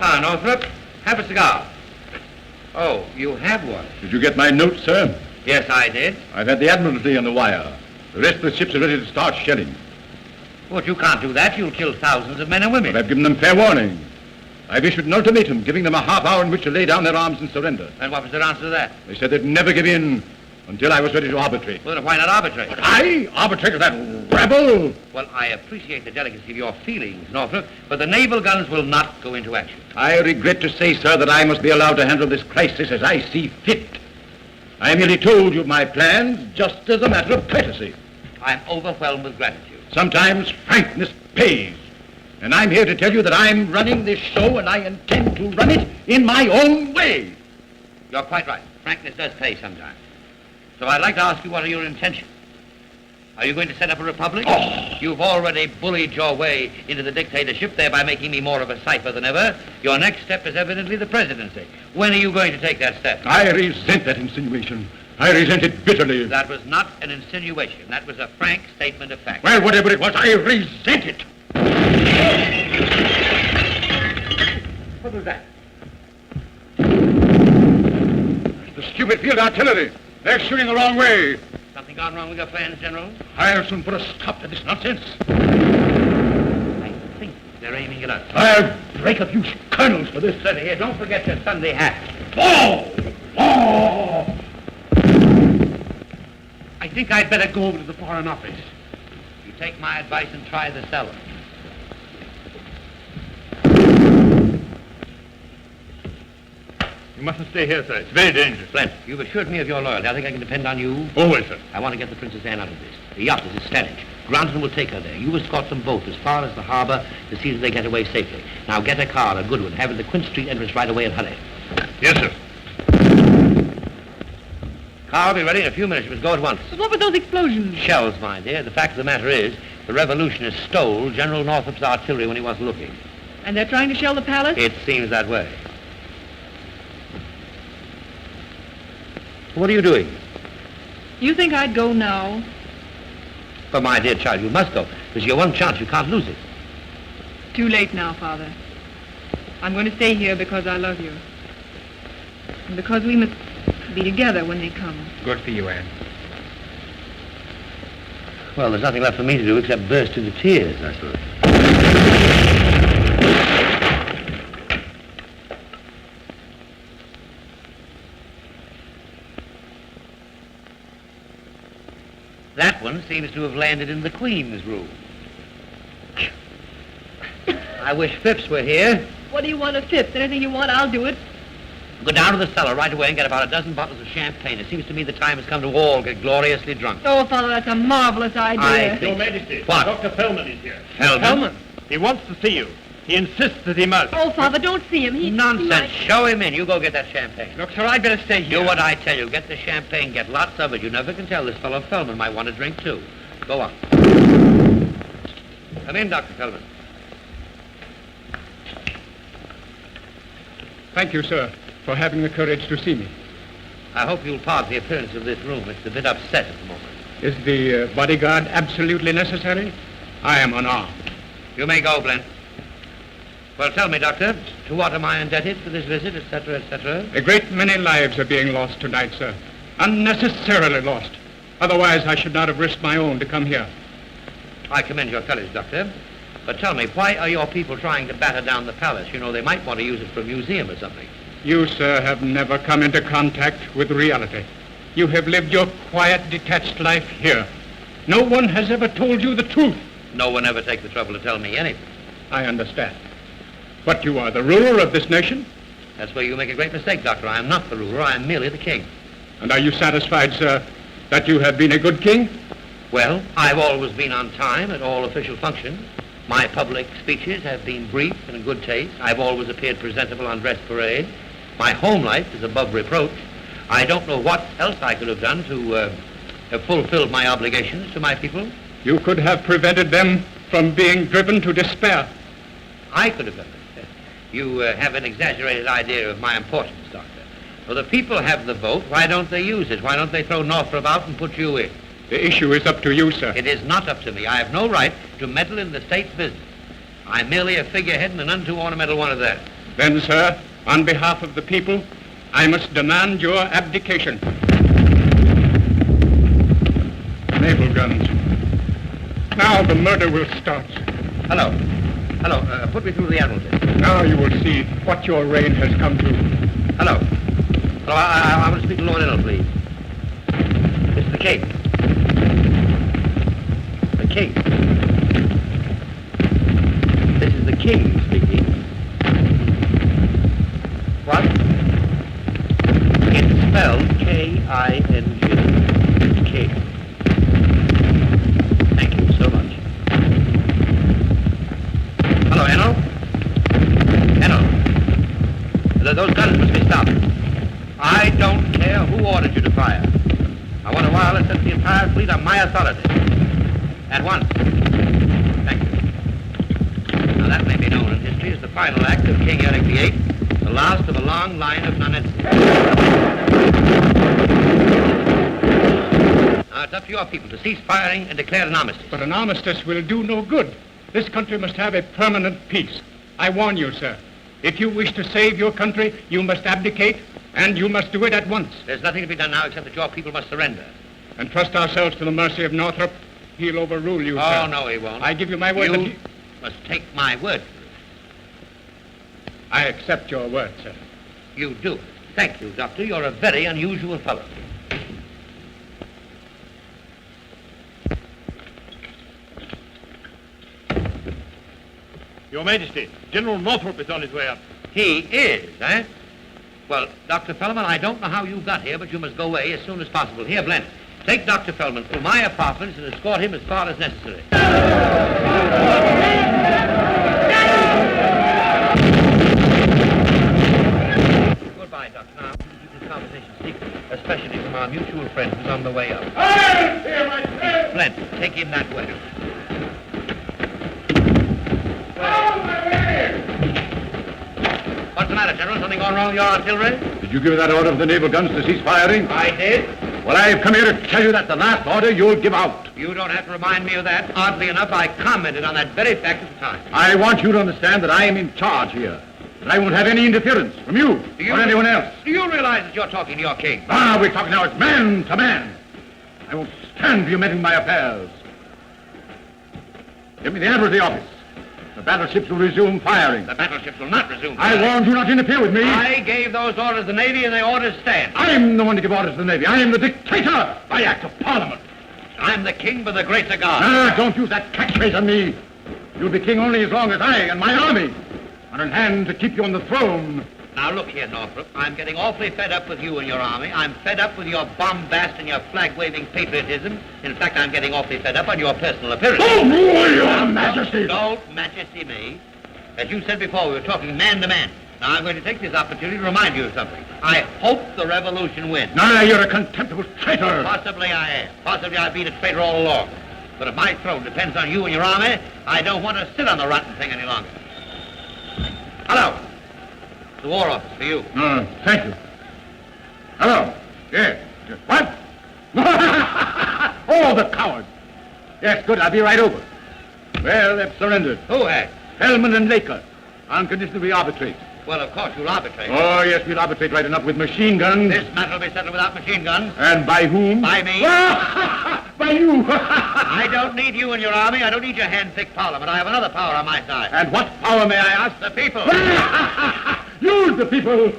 Northrop, have a cigar. Oh, you have one? Did you get my note, sir? Yes, I did. I've had the Admiralty on the wire. The rest of the ships are ready to start shelling. But you can't do that. You'll kill thousands of men and women. But I've given them fair warning. I've issued an ultimatum giving them a half hour in which to lay down their arms and surrender. And what was their answer to that? They said they'd never give in until I was ready to arbitrate. Well, then why not arbitrate? But I arbitrated that rebel? Well, I appreciate the delicacy of your feelings, Northrop, but the naval guns will not go into action. I regret to say, sir, that I must be allowed to handle this crisis as I see fit. I merely told you my plans just as a matter of courtesy. I'm overwhelmed with gratitude. Sometimes frankness pays. And I'm here to tell you that I'm running this show and I intend to run it in my own way. You're quite right. Frankness does pay sometimes. So I'd like to ask you, what are your intentions? Are you going to set up a republic? Oh. You've already bullied your way into the dictatorship, thereby making me more of a cipher than ever. Your next step is evidently the presidency. When are you going to take that step? I resent that insinuation. I resent it bitterly. That was not an insinuation. That was a frank statement of fact. Well, whatever it was, I resent it. What was that? The stupid field artillery. They're shooting the wrong way. Something gone wrong with your plans, General? I'll soon put a stop to this nonsense. I think they're aiming at us. I'll break a few kernels for this. Steady here. Don't forget your Sunday hat. Oh! Oh! I think I'd better go over to the Foreign Office. You take my advice and try the cellar. You mustn't stay here, sir. It's very dangerous. Flint, you've assured me of your loyalty. I think I can depend on you. Always, sir. I want to get the Princess Anne out of this. The yacht is at Stanage. Granton will take her there. You escort them both as far as the harbor to see that they get away safely. Now get a car, a good one. Have it at the Quint Street entrance right away and hurry. Yes, sir. Car will be ready in a few minutes. You must go at once. But what were those explosions? Shells, my dear. The fact of the matter is, the revolutionists stole General Northrop's artillery when he wasn't looking. And they're trying to shell the palace? It seems that way. What are you doing? You think I'd go now? But my dear child, you must go. This is your one chance. You can't lose it. Too late now, Father. I'm going to stay here because I love you. And because we must be together when they come. Good for you, Anne. Well, there's nothing left for me to do except burst into tears, I suppose. That one seems to have landed in the Queen's room. I wish Phipps were here. What do you want of Phipps? Anything you want, I'll do it. Go down to the cellar right away and get about a dozen bottles of champagne. It seems to me the time has come to all get gloriously drunk. Oh, Father, that's a marvelous idea. I think- Your Majesty. What? Dr. Fellman is here. Feldman? He wants to see you. He insists that he must. Oh, Father, don't see him. Nonsense. Show him in. You go get that champagne. Look, sir, I'd better stay here. Do what I tell you. Get the champagne. Get lots of it. You never can tell. This fellow Feldman might want a drink, too. Go on. Come in, Dr. Feldman. Thank you, sir, for having the courage to see me. I hope you'll pardon the appearance of this room. It's a bit upset at the moment. Is the bodyguard absolutely necessary? I am unarmed. You may go, Blent. Well, tell me, Doctor, to what am I indebted for this visit, etc., etc.? A great many lives are being lost tonight, sir. Unnecessarily lost. Otherwise, I should not have risked my own to come here. I commend your courage, Doctor. But tell me, why are your people trying to batter down the palace? You know, they might want to use it for a museum or something. You, sir, have never come into contact with reality. You have lived your quiet, detached life here. No one has ever told you the truth. No one ever takes the trouble to tell me anything. I understand. But you are the ruler of this nation. That's where you make a great mistake, Doctor. I am not the ruler. I am merely the king. And are you satisfied, sir, that you have been a good king? Well, I've always been on time at all official functions. My public speeches have been brief and in good taste. I've always appeared presentable on dress parade. My home life is above reproach. I don't know what else I could have done to have fulfilled my obligations to my people. You could have prevented them from being driven to despair. I could have done it. You have an exaggerated idea of my importance, Doctor. Well, the people have the vote. Why don't they use it? Why don't they throw Northrop out and put you in? The issue is up to you, sir. It is not up to me. I have no right to meddle in the state's business. I'm merely a figurehead and an untoo ornamental one of that. Then, sir, on behalf of the people, I must demand your abdication. Naval guns. Now the murder will start. Hello. Hello. Put me through the Admiralty. Now you will see what your reign has come to. Hello. Hello. I want to speak to Lord Ennell, please. It's the King. The King. This is the King speaking. What? It's spelled K-I-N-G. King. Thank you so much. Hello, Ennell? Ennell. Those guns must be stopped. I don't care who ordered you to fire. I want a wireless set the entire fleet on my authority. At once. Thank you. Now that may be known in history as the final act of King Eric VIII, the last of a long line of nonentities. Now it's up to your people to cease firing and declare an armistice. But an armistice will do no good. This country must have a permanent peace. I warn you, sir. If you wish to save your country, you must abdicate, and you must do it at once. There's nothing to be done now except that your people must surrender. And trust ourselves to the mercy of Northrop. He'll overrule you, Oh, sir. no, he won't. I give you my word that You must take my word for it. I accept your word, sir. You do. Thank you, Doctor. You're a very unusual fellow. Your Majesty, General Northrop is on his way up. He is, eh? Well, Dr. Fellman, I don't know how you got here, but you must go away as soon as possible. Here, Blent, take Dr. Fellman through my apartments and escort him as far as necessary. Goodbye, Doctor. Now, keep this conversation secret, especially from our mutual friend who's on the way up. Blent, take him that way. What's the matter, General? Something gone wrong with your artillery? Did you give that order for the naval guns to cease firing? I did. Well, I've come here to tell you that the last order you'll give out. You don't have to remind me of that. Oddly enough, I commented on that very fact at the time. I want you to understand that I am in charge here. That I won't have any interference from you or anyone else. Do you realize that you're talking to your king? Ah, we're talking now as man to man. I won't stand for you meddling my affairs. Give me the Admiralty office. The battleships will resume firing. The battleships will not resume I firing. warned you not to interfere with me. I gave those orders to the Navy, and the orders stand. I'm the one to give orders to the Navy. I am the dictator by act of Parliament. I'm the king by the grace of God. Ah, don't use that catchphrase on me. You'll be king only as long as I and my army are in hand to keep you on the throne. Now, look here, Northrop. I'm getting awfully fed up with you and your army. I'm fed up with your bombast and your flag-waving patriotism. In fact, I'm getting awfully fed up on your personal appearance. Oh, your majesty! Don't majesty me. As you said before, we were talking man to man. Now, I'm going to take this opportunity to remind you of something. I hope the revolution wins. Now, you're a contemptible traitor. Possibly I am. Possibly I've been a traitor all along. But if my throne depends on you and your army, I don't want to sit on the rotten thing any longer. Hello. The War Office for you. Thank you. Hello. Yes. What? Oh, the coward. Yes, good. I'll be right over. Well, they've surrendered. Who has? Hellman and Laker. On condition we arbitrate. Well, of course, you'll arbitrate. Oh, yes, we'll arbitrate right enough with machine guns. This matter will be settled without machine guns. And by whom? By me. By you. I don't need you and your army. I don't need your hand-picked parliament. I have another power on my side. And what power, may I ask? The people. Use the people.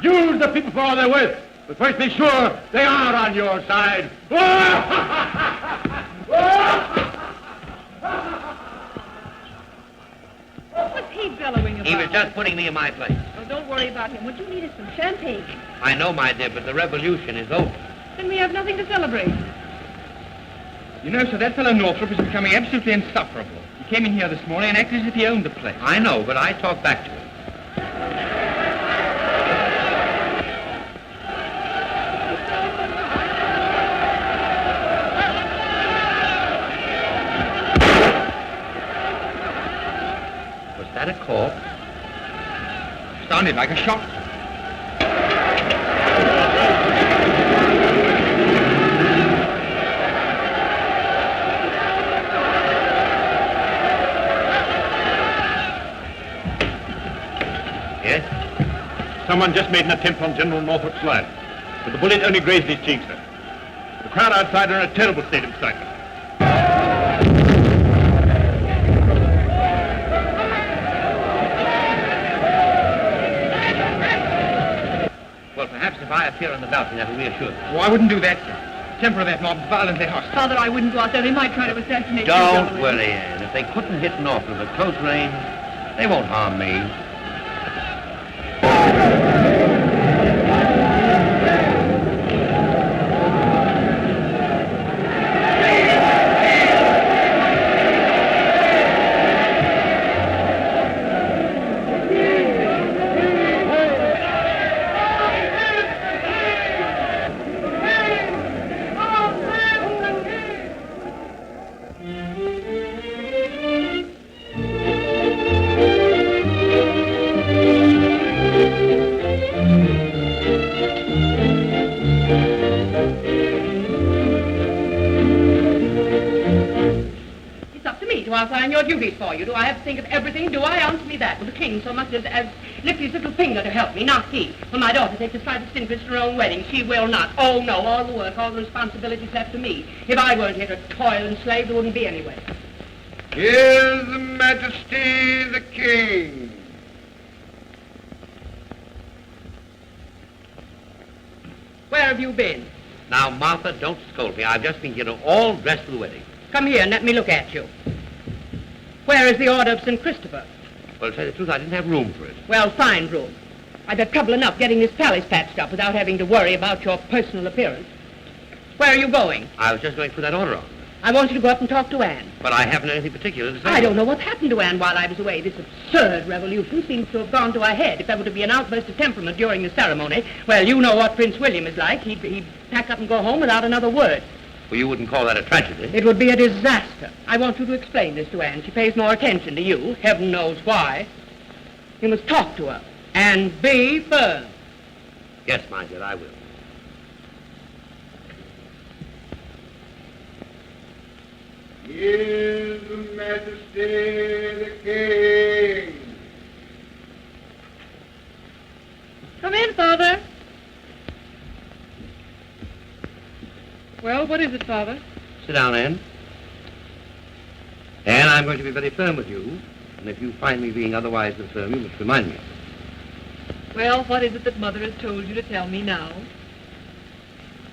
Use the people for all they're worth. But first be sure they are on your side. What's he done? bellowing about? He was just putting me in my place. Oh, don't worry about him. What you need is some champagne. I know, my dear, but the revolution is over. Then we have nothing to celebrate. You know, sir, that fellow Northrop is becoming absolutely insufferable. He came in here this morning and acted as if he owned the place. I know, but I talked back to him. Was that a corpse? Sounded like a shot. Yes? Someone just made an attempt on General Northrop's life, but the bullet only grazed his cheek, sir. The crowd outside are in a terrible state of excitement. Well, perhaps if I appear on the balcony, that will reassure them. Oh, I wouldn't do that, sir. The temper of that mob's violently hostile. Father, I wouldn't go out there. They might try to assassinate you. Don't darling. worry, Anne. If they couldn't hit Northrop at close range, they won't harm me. It's up to me to outline your duties for you. Do I have to think of everything? Do I? Answer me that. Will the king so much as lift his little finger to help me? Not he. Will my daughter take the slightest interest in her own wedding? She will not. Oh, no. All the work, all the responsibilities left to me. If I weren't here to toil and slave, there wouldn't be any way. Here's Majesty the King. Where have you been? Now, Martha, don't scold me. I've just been here all dressed for the wedding. Come here and let me look at you. Where is the Order of St. Christopher? Well, to tell you the truth, I didn't have room for it. Well, find room. I've had trouble enough getting this palace patched up without having to worry about your personal appearance. Where are you going? I was just going to put that order on. I want you to go up and talk to Anne. But I haven't anything particular to say. I don't know what happened to Anne while I was away. This absurd revolution seems to have gone to her head. If there were to be an outburst of temperament during the ceremony, well, you know what Prince William is like. He'd pack up and go home without another word. Well, you wouldn't call that a tragedy. It would be a disaster. I want you to explain this to Anne. She pays more attention to you. Heaven knows why. You must talk to her. And be firm. Yes, my dear, I will. Here's Majesty the King. Come in, Father. Well, what is it, Father? Sit down, Anne. Anne, I'm going to be very firm with you. And if you find me being otherwise than firm, you must remind me of it. Well, what is it that Mother has told you to tell me now?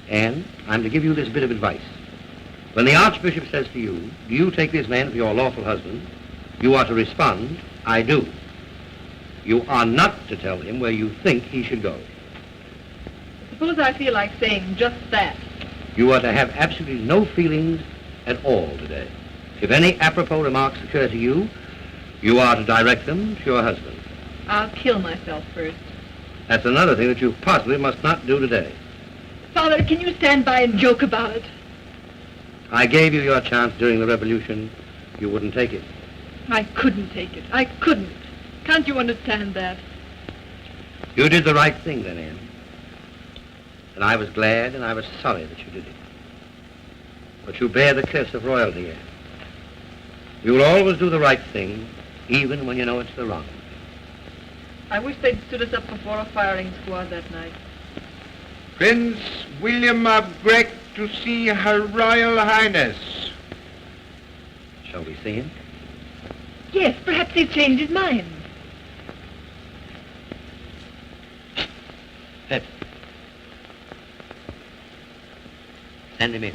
Anne, I'm to give you this bit of advice. When the Archbishop says to you, do you take this man for your lawful husband, you are to respond, I do. You are not to tell him where you think he should go. Suppose I feel like saying just that. You are to have absolutely no feelings at all today. If any apropos remarks occur to you, you are to direct them to your husband. I'll kill myself first. That's another thing that you possibly must not do today. Father, can you stand by and joke about it? I gave you your chance during the revolution. You wouldn't take it. I couldn't take it. I couldn't. Can't you understand that? You did the right thing then, Anne. And I was glad and I was sorry that you did it. But you bear the curse of royalty, Anne. You'll always do the right thing, even when you know it's the wrong. I wish they'd stood us up before a firing squad that night. Prince William of Grec to see Her Royal Highness. Shall we see him? Yes, perhaps he's changed his mind. Pepsi. Send him in.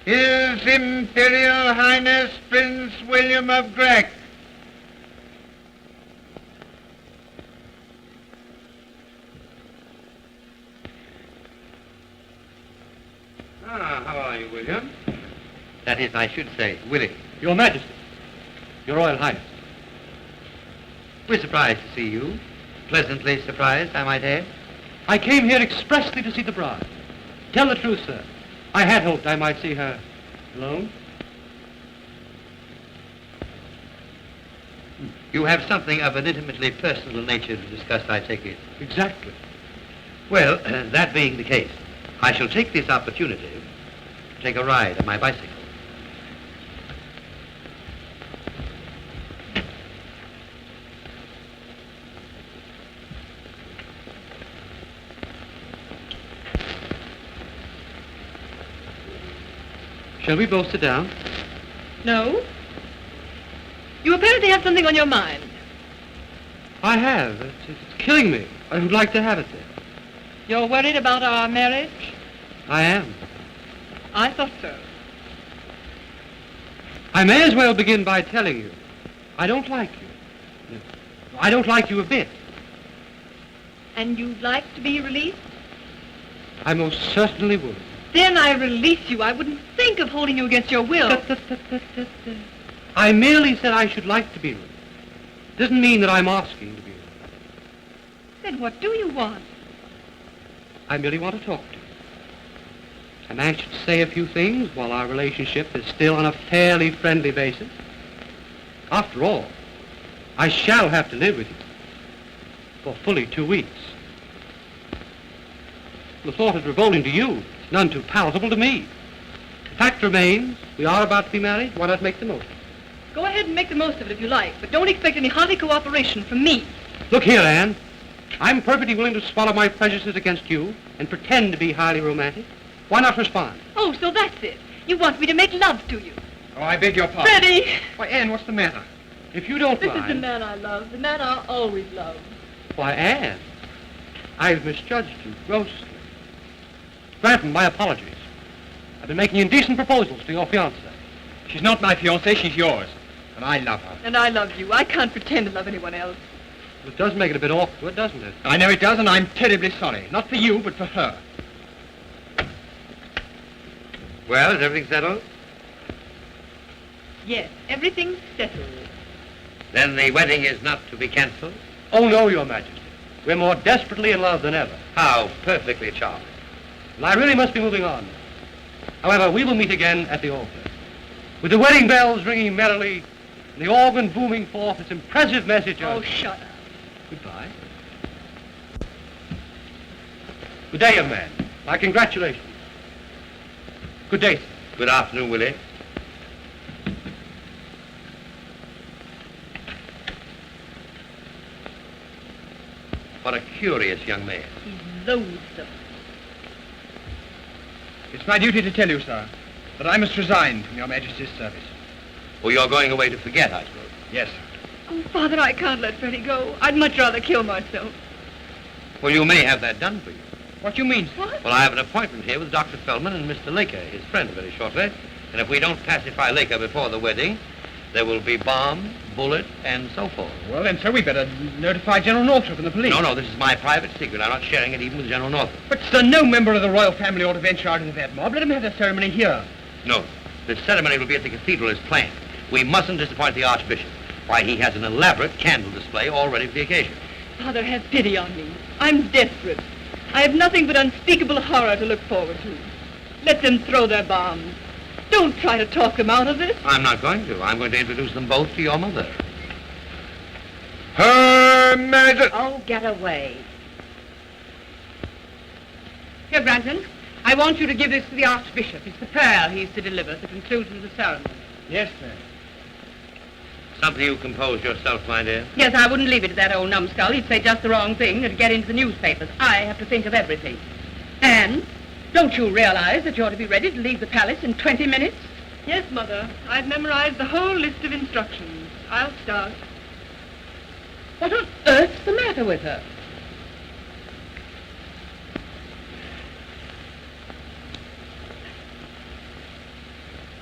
His Imperial Highness Prince William of Grec. Ah, how are you, William? That is, I should say, Willie. Your Majesty. Your Royal Highness. We're surprised to see you. Pleasantly surprised, I might add. I came here expressly to see the bride. Tell the truth, sir. I had hoped I might see her alone. You have something of an intimately personal nature to discuss, I take it. Exactly. Well, that being the case, I shall take this opportunity to take a ride on my bicycle. Shall we both sit down? No? You apparently have something on your mind. I have. It's killing me. I would like to have it there. You're worried about our marriage? I am. I thought so. I may as well begin by telling you, I don't like you. I don't like you a bit. And you'd like to be released? I most certainly would. Then I release you. I wouldn't think of holding you against your will. I merely said I should like to be released. Doesn't mean that I'm asking to be released. Then what do you want? I merely want to talk to you. I'm anxious to say a few things while our relationship is still on a fairly friendly basis. After all, I shall have to live with you for fully 2 weeks. The thought of revolting to you is none too palatable to me. The fact remains, we are about to be married. Why not make the most of it? Go ahead and make the most of it if you like, but don't expect any hearty cooperation from me. Look here, Anne. I'm perfectly willing to swallow my prejudices against you and pretend to be highly romantic. Why not respond? Oh, so that's it. You want me to make love to you. Oh, I beg your pardon. Freddie! Why, Anne, what's the matter? If you don't This is the mind... man I love, the man I always loved. Why, Anne, I've misjudged you grossly. Granton, my apologies. I've been making indecent proposals to your fiancée. She's not my fiancée, she's yours. And I love her. And I love you. I can't pretend to love anyone else. It does make it a bit awkward, doesn't it? I know it does, and I'm terribly sorry. Not for you, but for her. Well, is everything settled? Yes, everything's settled. Then the wedding is not to be cancelled? Oh, no, Your Majesty. We're more desperately in love than ever. How perfectly charming. And I really must be moving on. However, we will meet again at the altar, with the wedding bells ringing merrily and the organ booming forth its impressive message of... Oh, shut up. Goodbye. Good day, young man. My congratulations. Good day, sir. Good afternoon, Willie. What a curious young man. He's loathsome. It's my duty to tell you, sir, that I must resign from Your Majesty's service. Oh, you're going away to forget, I suppose. Yes. Oh, Father, I can't let Freddie go. I'd much rather kill myself. Well, you may have that done for you. What do you mean, sir? What? Well, I have an appointment here with Dr. Feldman and Mr. Laker, his friend, very shortly. And if we don't pacify Laker before the wedding, there will be bomb, bullet, and so forth. Well, then, sir, we better notify General Northrop and the police. No, this is my private secret. I'm not sharing it even with General Northrop. But, sir, no member of the royal family ought to venture out into that mob. Let him have the ceremony here. No, the ceremony will be at the cathedral as planned. We mustn't disappoint the Archbishop. Why, he has an elaborate candle display all ready for the occasion. Father, have pity on me. I'm desperate. I have nothing but unspeakable horror to look forward to. Let them throw their bombs. Don't try to talk them out of this. I'm not going to. I'm going to introduce them both to your mother. Her Majesty. Oh, get away. Here, Brandon, I want you to give this to the Archbishop. It's the prayer he's to deliver at the conclusion of the ceremony. Yes, ma'am. Something you composed yourself, my dear. Yes, I wouldn't leave it to that old numbskull. He'd say just the wrong thing and get into the newspapers. I have to think of everything. And don't you realize that you're to be ready to leave the palace in 20 minutes? Yes, Mother. I've memorized the whole list of instructions. I'll start. What on earth's the matter with her?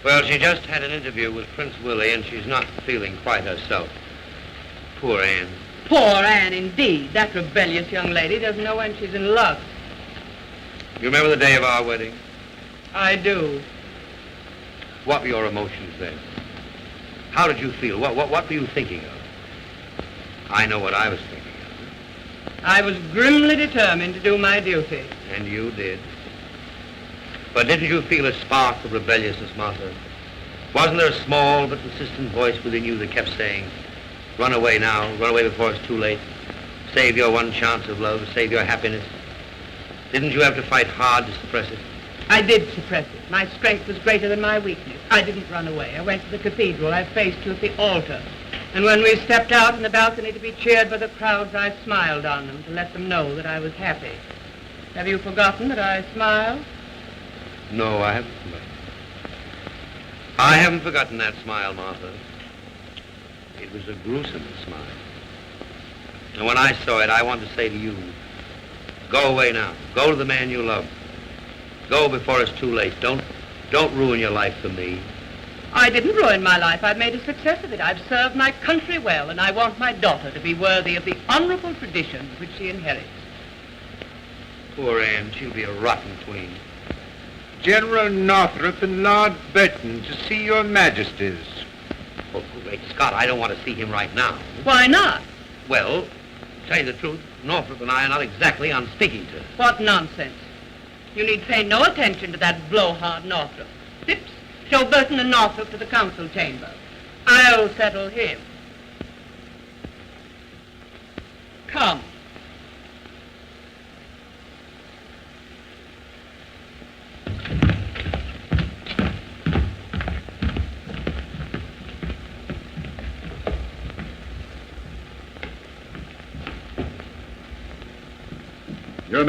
Well, she just had an interview with Prince Willie, and she's not feeling quite herself. Poor Anne. Poor Anne, indeed. That rebellious young lady doesn't know when she's in love. You remember the day of our wedding? I do. What were your emotions then? How did you feel? What were you thinking of? I know what I was thinking of. I was grimly determined to do my duty. And you did. But didn't you feel a spark of rebelliousness, Martha? Wasn't there a small but persistent voice within you that kept saying, run away now, run away before it's too late, save your one chance of love, save your happiness? Didn't you have to fight hard to suppress it? I did suppress it. My strength was greater than my weakness. I didn't run away. I went to the cathedral. I faced you at the altar. And when we stepped out in the balcony to be cheered by the crowds, I smiled on them to let them know that I was happy. Have you forgotten that I smiled? No, I haven't forgotten. I haven't forgotten that smile, Martha. It was a gruesome smile. And when I saw it, I wanted to say to you, go away now. Go to the man you love. Go before it's too late. Don't ruin your life for me. I didn't ruin my life. I've made a success of it. I've served my country well, and I want my daughter to be worthy of the honorable tradition which she inherits. Poor Anne, she'll be a rotten queen. General Northrop and Lord Burton to see your majesties. Oh, great Scott, I don't want to see him right now. Why not? Well, to tell you the truth, Northrop and I are not exactly on speaking terms. What nonsense. You need pay no attention to that blowhard Northrop. Phipps, show Burton and Northrop to the council chamber. I'll settle him. Come. Your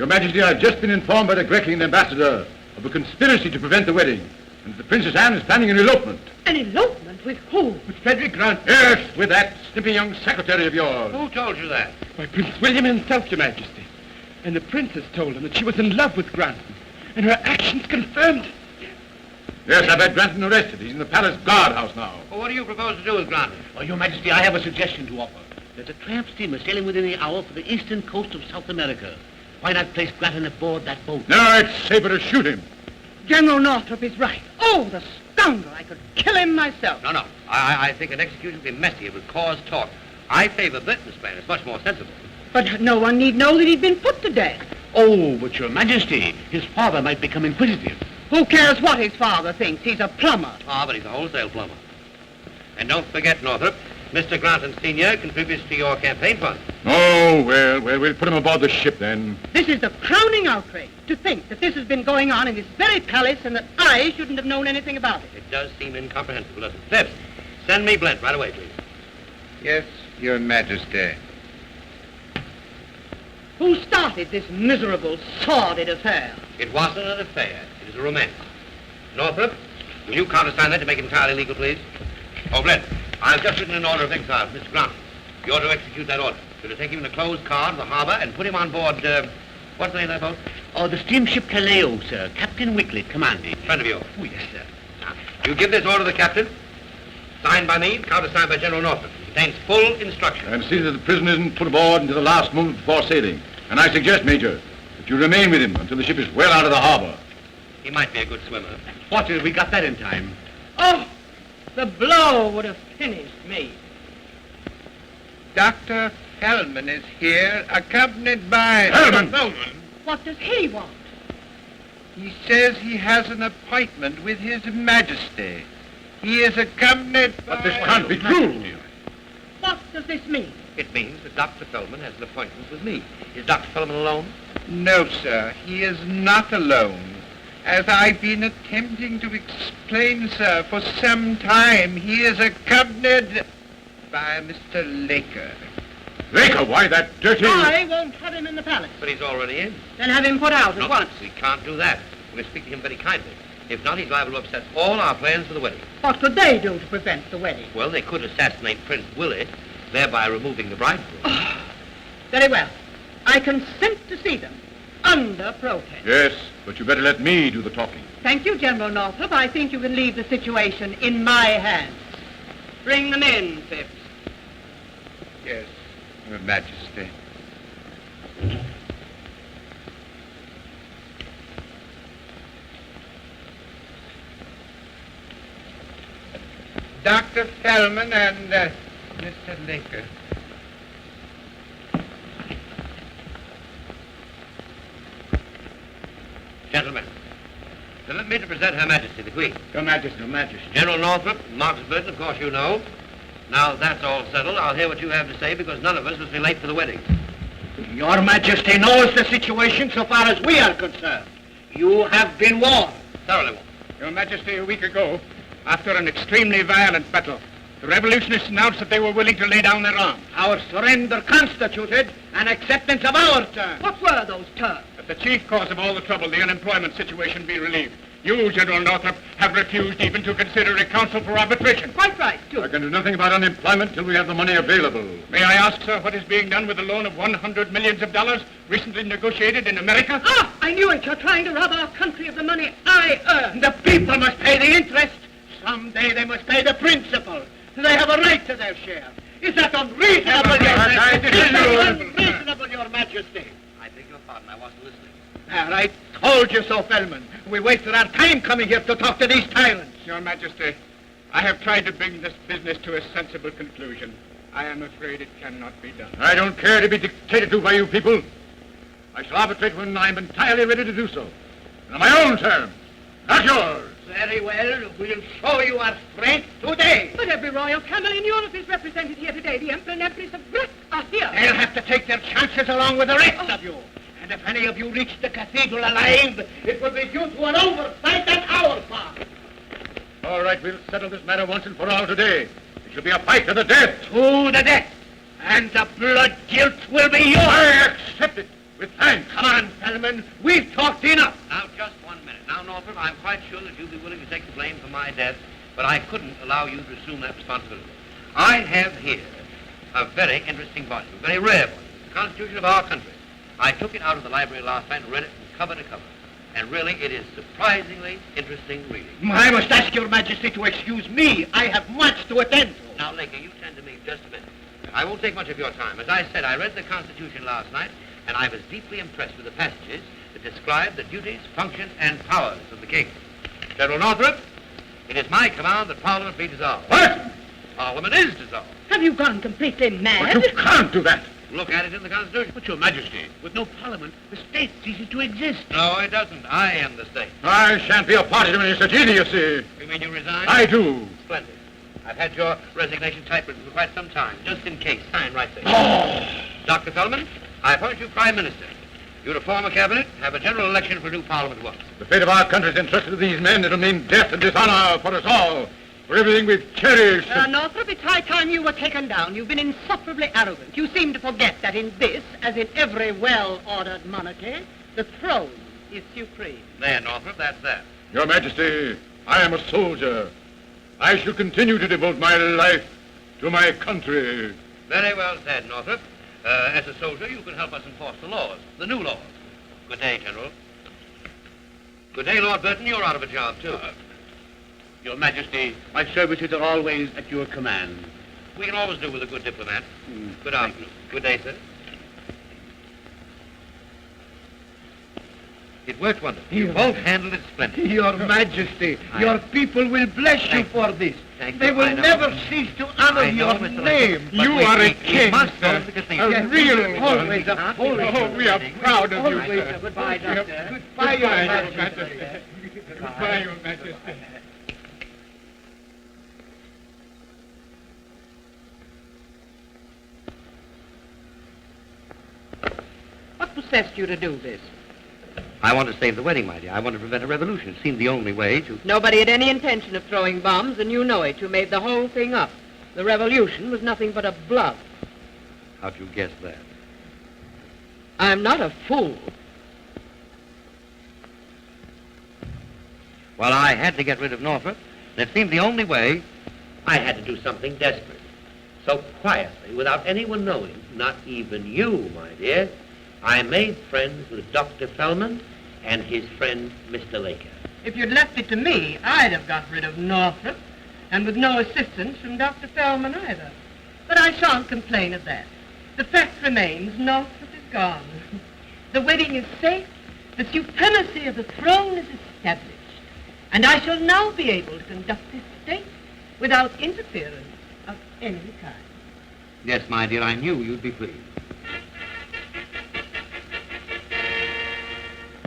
Majesty, I've just been informed by the Grecian ambassador of a conspiracy to prevent the wedding, and the Princess Anne is planning an elopement. An elopement? With who? With Frederick Grant. Yes, with that snippy young secretary of yours. Who told you that? Why, Prince William himself, Your Majesty. And the princess told him that she was in love with Granton, and her actions confirmed it. Yes, I've had Granton arrested. He's in the palace guardhouse now. Well, what do you propose to do with Granton? Well, Your Majesty, I have a suggestion to offer. There's a tramp steamer sailing within the hour for the eastern coast of South America. Why not place Granton aboard that boat? No, it's safer to shoot him. General Northrop is right. Oh, the scoundrel. I could kill him myself. No. I think an execution would be messy. It would cause talk. I favor Burton's plan. It's much more sensible. But no one need know that he'd been put to death. Oh, but Your Majesty, his father might become inquisitive. Who cares what his father thinks? He's a plumber. Ah, but he's a wholesale plumber. And don't forget, Northrop, Mr. Granton Sr. contributes to your campaign fund. Oh, well, we'll put him aboard the ship then. This is the crowning outrage, to think that this has been going on in this very palace and that I shouldn't have known anything about it. It does seem incomprehensible, doesn't it? Phipps, send me Blent right away, please. Yes, Your Majesty. Who started this miserable, sordid affair? It wasn't an affair. It is a romance. Northrop, will you countersign that to make it entirely legal, please? Oh, Blent, I've just written an order of exile for Mr. Grant. You're to execute that order. You're to take him in a closed car to the harbor and put him on board, what's the name of that boat? Oh, the steamship Kaleo, sir. Captain Wicklett commanding. Friend of yours. Oh, yes, sir. Now, you give this order to the captain, signed by me, countersigned by General Northrop. It contains full instructions. And see that the prisoner isn't put aboard until the last moment before sailing. And I suggest, Major, that you remain with him until the ship is well out of the harbor. He might be a good swimmer. Fortunately, we got that in time. Oh, the blow would have finished me. Dr. Feldman is here, accompanied by... Feldman! What does he want? He says he has an appointment with His Majesty. He is accompanied by... But this can't be true. What does this mean? It means that Dr. Feldman has an appointment with me. Is Dr. Feldman alone? No, sir, he is not alone. As I've been attempting to explain, sir, for some time, he is accompanied by Mr. Laker. Laker, why that dirty... I won't have him in the palace. But he's already in. Then have him put out at once. We can't do that. We must speak to him very kindly. If not, he's liable to upset all our plans for the wedding. What could they do to prevent the wedding? Well, they could assassinate Prince Willie, thereby removing the bridegroom. Very well. I consent to see them. under protest. Yes, but you better let me do the talking. Thank you, General Northrop. I think you can leave the situation in my hands. Bring them in, Phipps. Yes, Your Majesty. Dr. Fellman and Mr. Laker. Gentlemen, permit me to present Her Majesty the Queen. Your Majesty, Your Majesty. General Northrop, Marcus Burton, of course you know. Now that's all settled, I'll hear what you have to say because none of us must be late for the wedding. Your Majesty knows the situation so far as we are concerned. You have been warned. Thoroughly warned. Your Majesty, a week ago, after an extremely violent battle, the revolutionists announced that they were willing to lay down their arms. Our surrender constituted an acceptance of our terms. What were those terms? That the chief cause of all the trouble, the unemployment situation, be relieved. You, General Northrop, have refused even to consider a council for arbitration. Quite right, too. I can do nothing about unemployment till we have the money available. May I ask, sir, what is being done with the loan of $100 million recently negotiated in America? Ah, I knew it. You're trying to rob our country of the money I earned. The people must pay the interest. Someday they must pay the principal. They have a right to their share. Is that unreasonable, Your Majesty? Is that unreasonable, Your Majesty? I beg your pardon, I wasn't listening. There, I told you so, Fellman. We wasted our time coming here to talk to these tyrants. Your Majesty, I have tried to bring this business to a sensible conclusion. I am afraid it cannot be done. I don't care to be dictated to by you people. I shall arbitrate when I'm entirely ready to do so. And on my own terms, not yours. Very well. We'll show you our strength today. But every royal family in Europe is represented here today. The Emperor and Empress of Britain are here. They'll have to take their chances along with the rest of you. And if any of you reach the cathedral alive, it will be due to an oversight on our part. All right, we'll settle this matter once and for all today. It shall be a fight to the death. To the death. And the blood guilt will be yours. I accept it with thanks. Come on, Fellman. We've talked enough. Now, just 1 minute. Now, Northrop, I'm quite sure that you'd be willing to take the blame for my death, but I couldn't allow you to assume that responsibility. I have here a very interesting volume, a very rare volume, the Constitution of our country. I took it out of the library last night and read it from cover to cover. And really, it is surprisingly interesting reading. I must ask Your Majesty to excuse me. I have much to attend to. Now, Laker, you tend to me just a minute. I won't take much of your time. As I said, I read the Constitution last night, and I was deeply impressed with the passages that describe the duties, functions, and powers of the king. General Northrop, it is my command that Parliament be dissolved. What? Parliament is dissolved. Have you gone completely mad? But you can't do that. Look at it in the Constitution. But, Your Majesty, with no Parliament, the state ceases to exist. No, it doesn't. I am the state. I shan't be a party to any such idiocy. You mean you resign? I do. Splendid. I've had your resignation typewritten for quite some time, just in case. Sign right there. Oh. Dr. Fellman, I appoint you Prime Minister. You to form a cabinet, have a general election for a new Parliament once. The fate of our country is entrusted to these men. It'll mean death and dishonor for us all. For everything we've cherished. Northrop, it's high time you were taken down. You've been insufferably arrogant. You seem to forget that in this, as in every well-ordered monarchy, the throne is supreme. There, Northrop, that's that. Your Majesty, I am a soldier. I shall continue to devote my life to my country. Very well said, Northrop. As a soldier, you can help us enforce the laws, the new laws. Good day, General. Good day, Lord Burton. You're out of a job, too. Your Majesty, my services are always at your command. We can always do with a good diplomat. Good afternoon. Good day, sir. It worked wonderfully. You both handled it splendidly. Your Majesty, your people will bless you for this. Thank They you. will I know. never cease to honor I know, your Mr. name. But You we- are a we king, must go sir. to the cathedral. A real Always king. a holy. Oh, we are proud of you, Always sir. a goodbye, Doctor. Goodbye, Your Majesty. Goodbye, Your Majesty. What possessed you to do this? I want to save the wedding, my dear. I want to prevent a revolution. It seemed the only way to... Nobody had any intention of throwing bombs, and you know it. You made the whole thing up. The revolution was nothing but a bluff. How'd you guess that? I'm not a fool. Well, I had to get rid of Norfolk, and it seemed the only way. I had to do something desperate. So quietly, without anyone knowing, not even you, my dear, I made friends with Dr. Fellman and his friend, Mr. Laker. If you'd left it to me, I'd have got rid of Northrop, and with no assistance from Dr. Fellman either. But I shan't complain of that. The fact remains, Northrop is gone. The wedding is safe, the supremacy of the throne is established, and I shall now be able to conduct this state without interference of any kind. Yes, my dear, I knew you'd be pleased.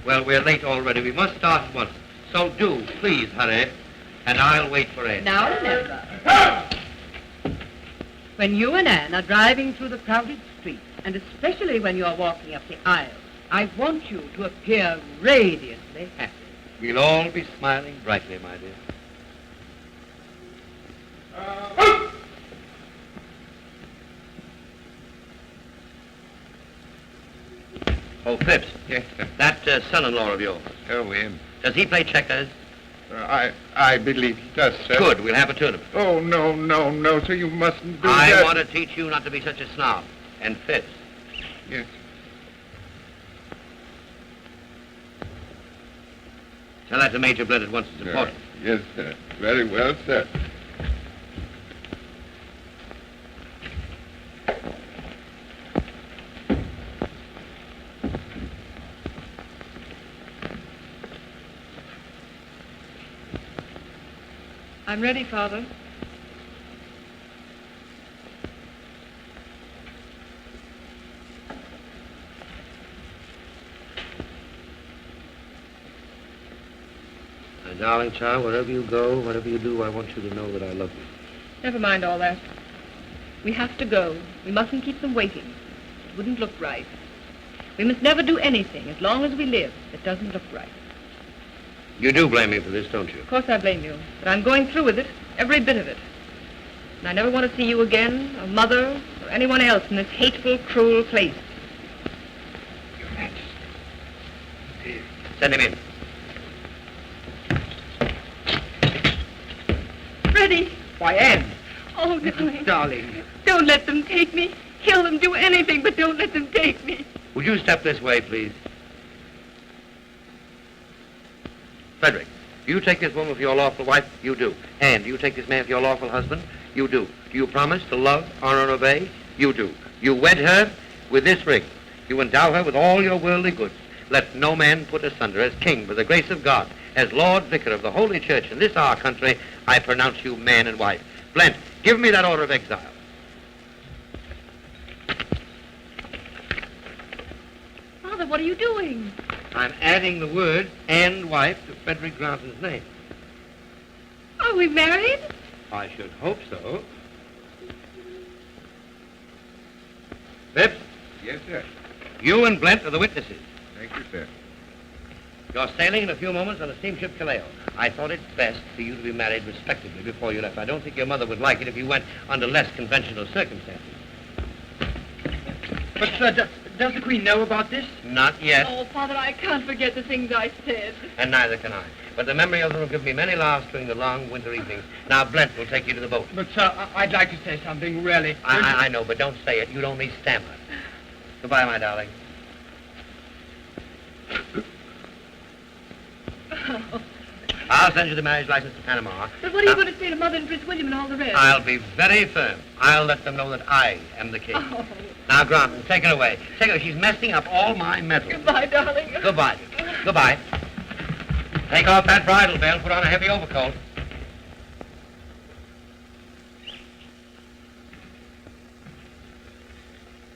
Well, we're late already. We must start at once. So do, please, hurry, and I'll wait for Ed. Now remember, when you and Anne are driving through the crowded streets, and especially when you're walking up the aisle, I want you to appear radiantly happy. We'll all be smiling brightly, my dear. Oh, Phipps. Yes, sir. That son-in-law of yours, Oh, him. does he play checkers? I believe he does, sir. Good, we'll have a tournament. Oh, no, sir, you mustn't do I that. want to teach you not to be such a snob. And Phipps, Yes. tell that to Major Blend at once. It's important. Yes, sir. Very well, sir. I'm ready, Father. My darling child, wherever you go, whatever you do, I want you to know that I love you. Never mind all that. We have to go. We mustn't keep them waiting. It wouldn't look right. We must never do anything, as long as we live, that doesn't look right. You do blame me for this, don't you? Of course I blame you, but I'm going through with it, every bit of it. And I never want to see you again, or Mother, or anyone else in this hateful, cruel place. Your Majesty. Send him in. Freddie! Why, Anne. Oh, darling. Darling. Don't let them take me. Kill them, do anything, but don't let them take me. Would you step this way, please? Frederick, do you take this woman for your lawful wife? You do. And do you take this man for your lawful husband? You do. Do you promise to love, honor, and obey? You do. You wed her with this ring. You endow her with all your worldly goods. Let no man put asunder. As king, by the grace of God, as Lord Vicar of the Holy Church in this our country, I pronounce you man and wife. Blent, give me that order of exile. Father, what are you doing? I'm adding the word and wife to Frederick Granton's name. Are we married? I should hope so. Phipps, Yes, sir. you and Blent are the witnesses. Thank you, sir. You're sailing in a few moments on the steamship Kaleo. I thought it best for you to be married respectably before you left. I don't think your mother would like it if you went under less conventional circumstances. But, sir, does the Queen know about this? Not yet, Oh, Father, I can't forget the things I said. and neither can I. But the memory of them will give me many laughs during the long winter evenings. Now, Blent will take you to the boat. But, sir, I'd like to say something, really. I know, but don't say it. You'd only stammer. Goodbye, my darling. I'll send you the marriage license to Panama. But what are you going to say to Mother and Prince William and all the rest? I'll be very firm. I'll let them know that I am the king. Oh. Now, Granton, take her away. Take her. She's messing up all my medals. Goodbye, darling. Goodbye. Goodbye. Take off that bridle belt. Put on a heavy overcoat.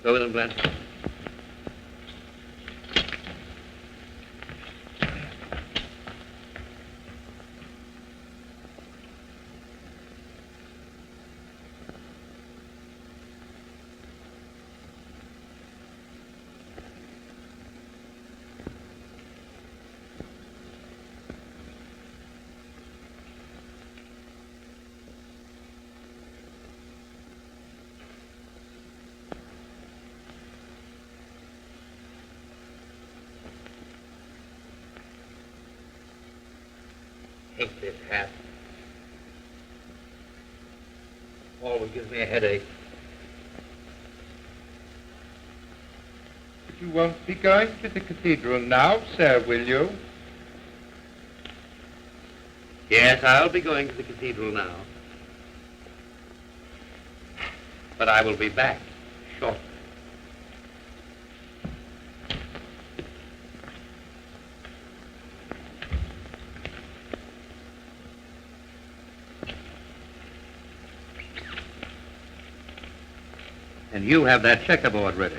Go with him, Blent. Hate this hat. Always gives me a headache. Could You won't be going to the cathedral now, sir, will you? Yes, I'll be going to the cathedral now. But I will be back shortly. And you have that checkerboard ready.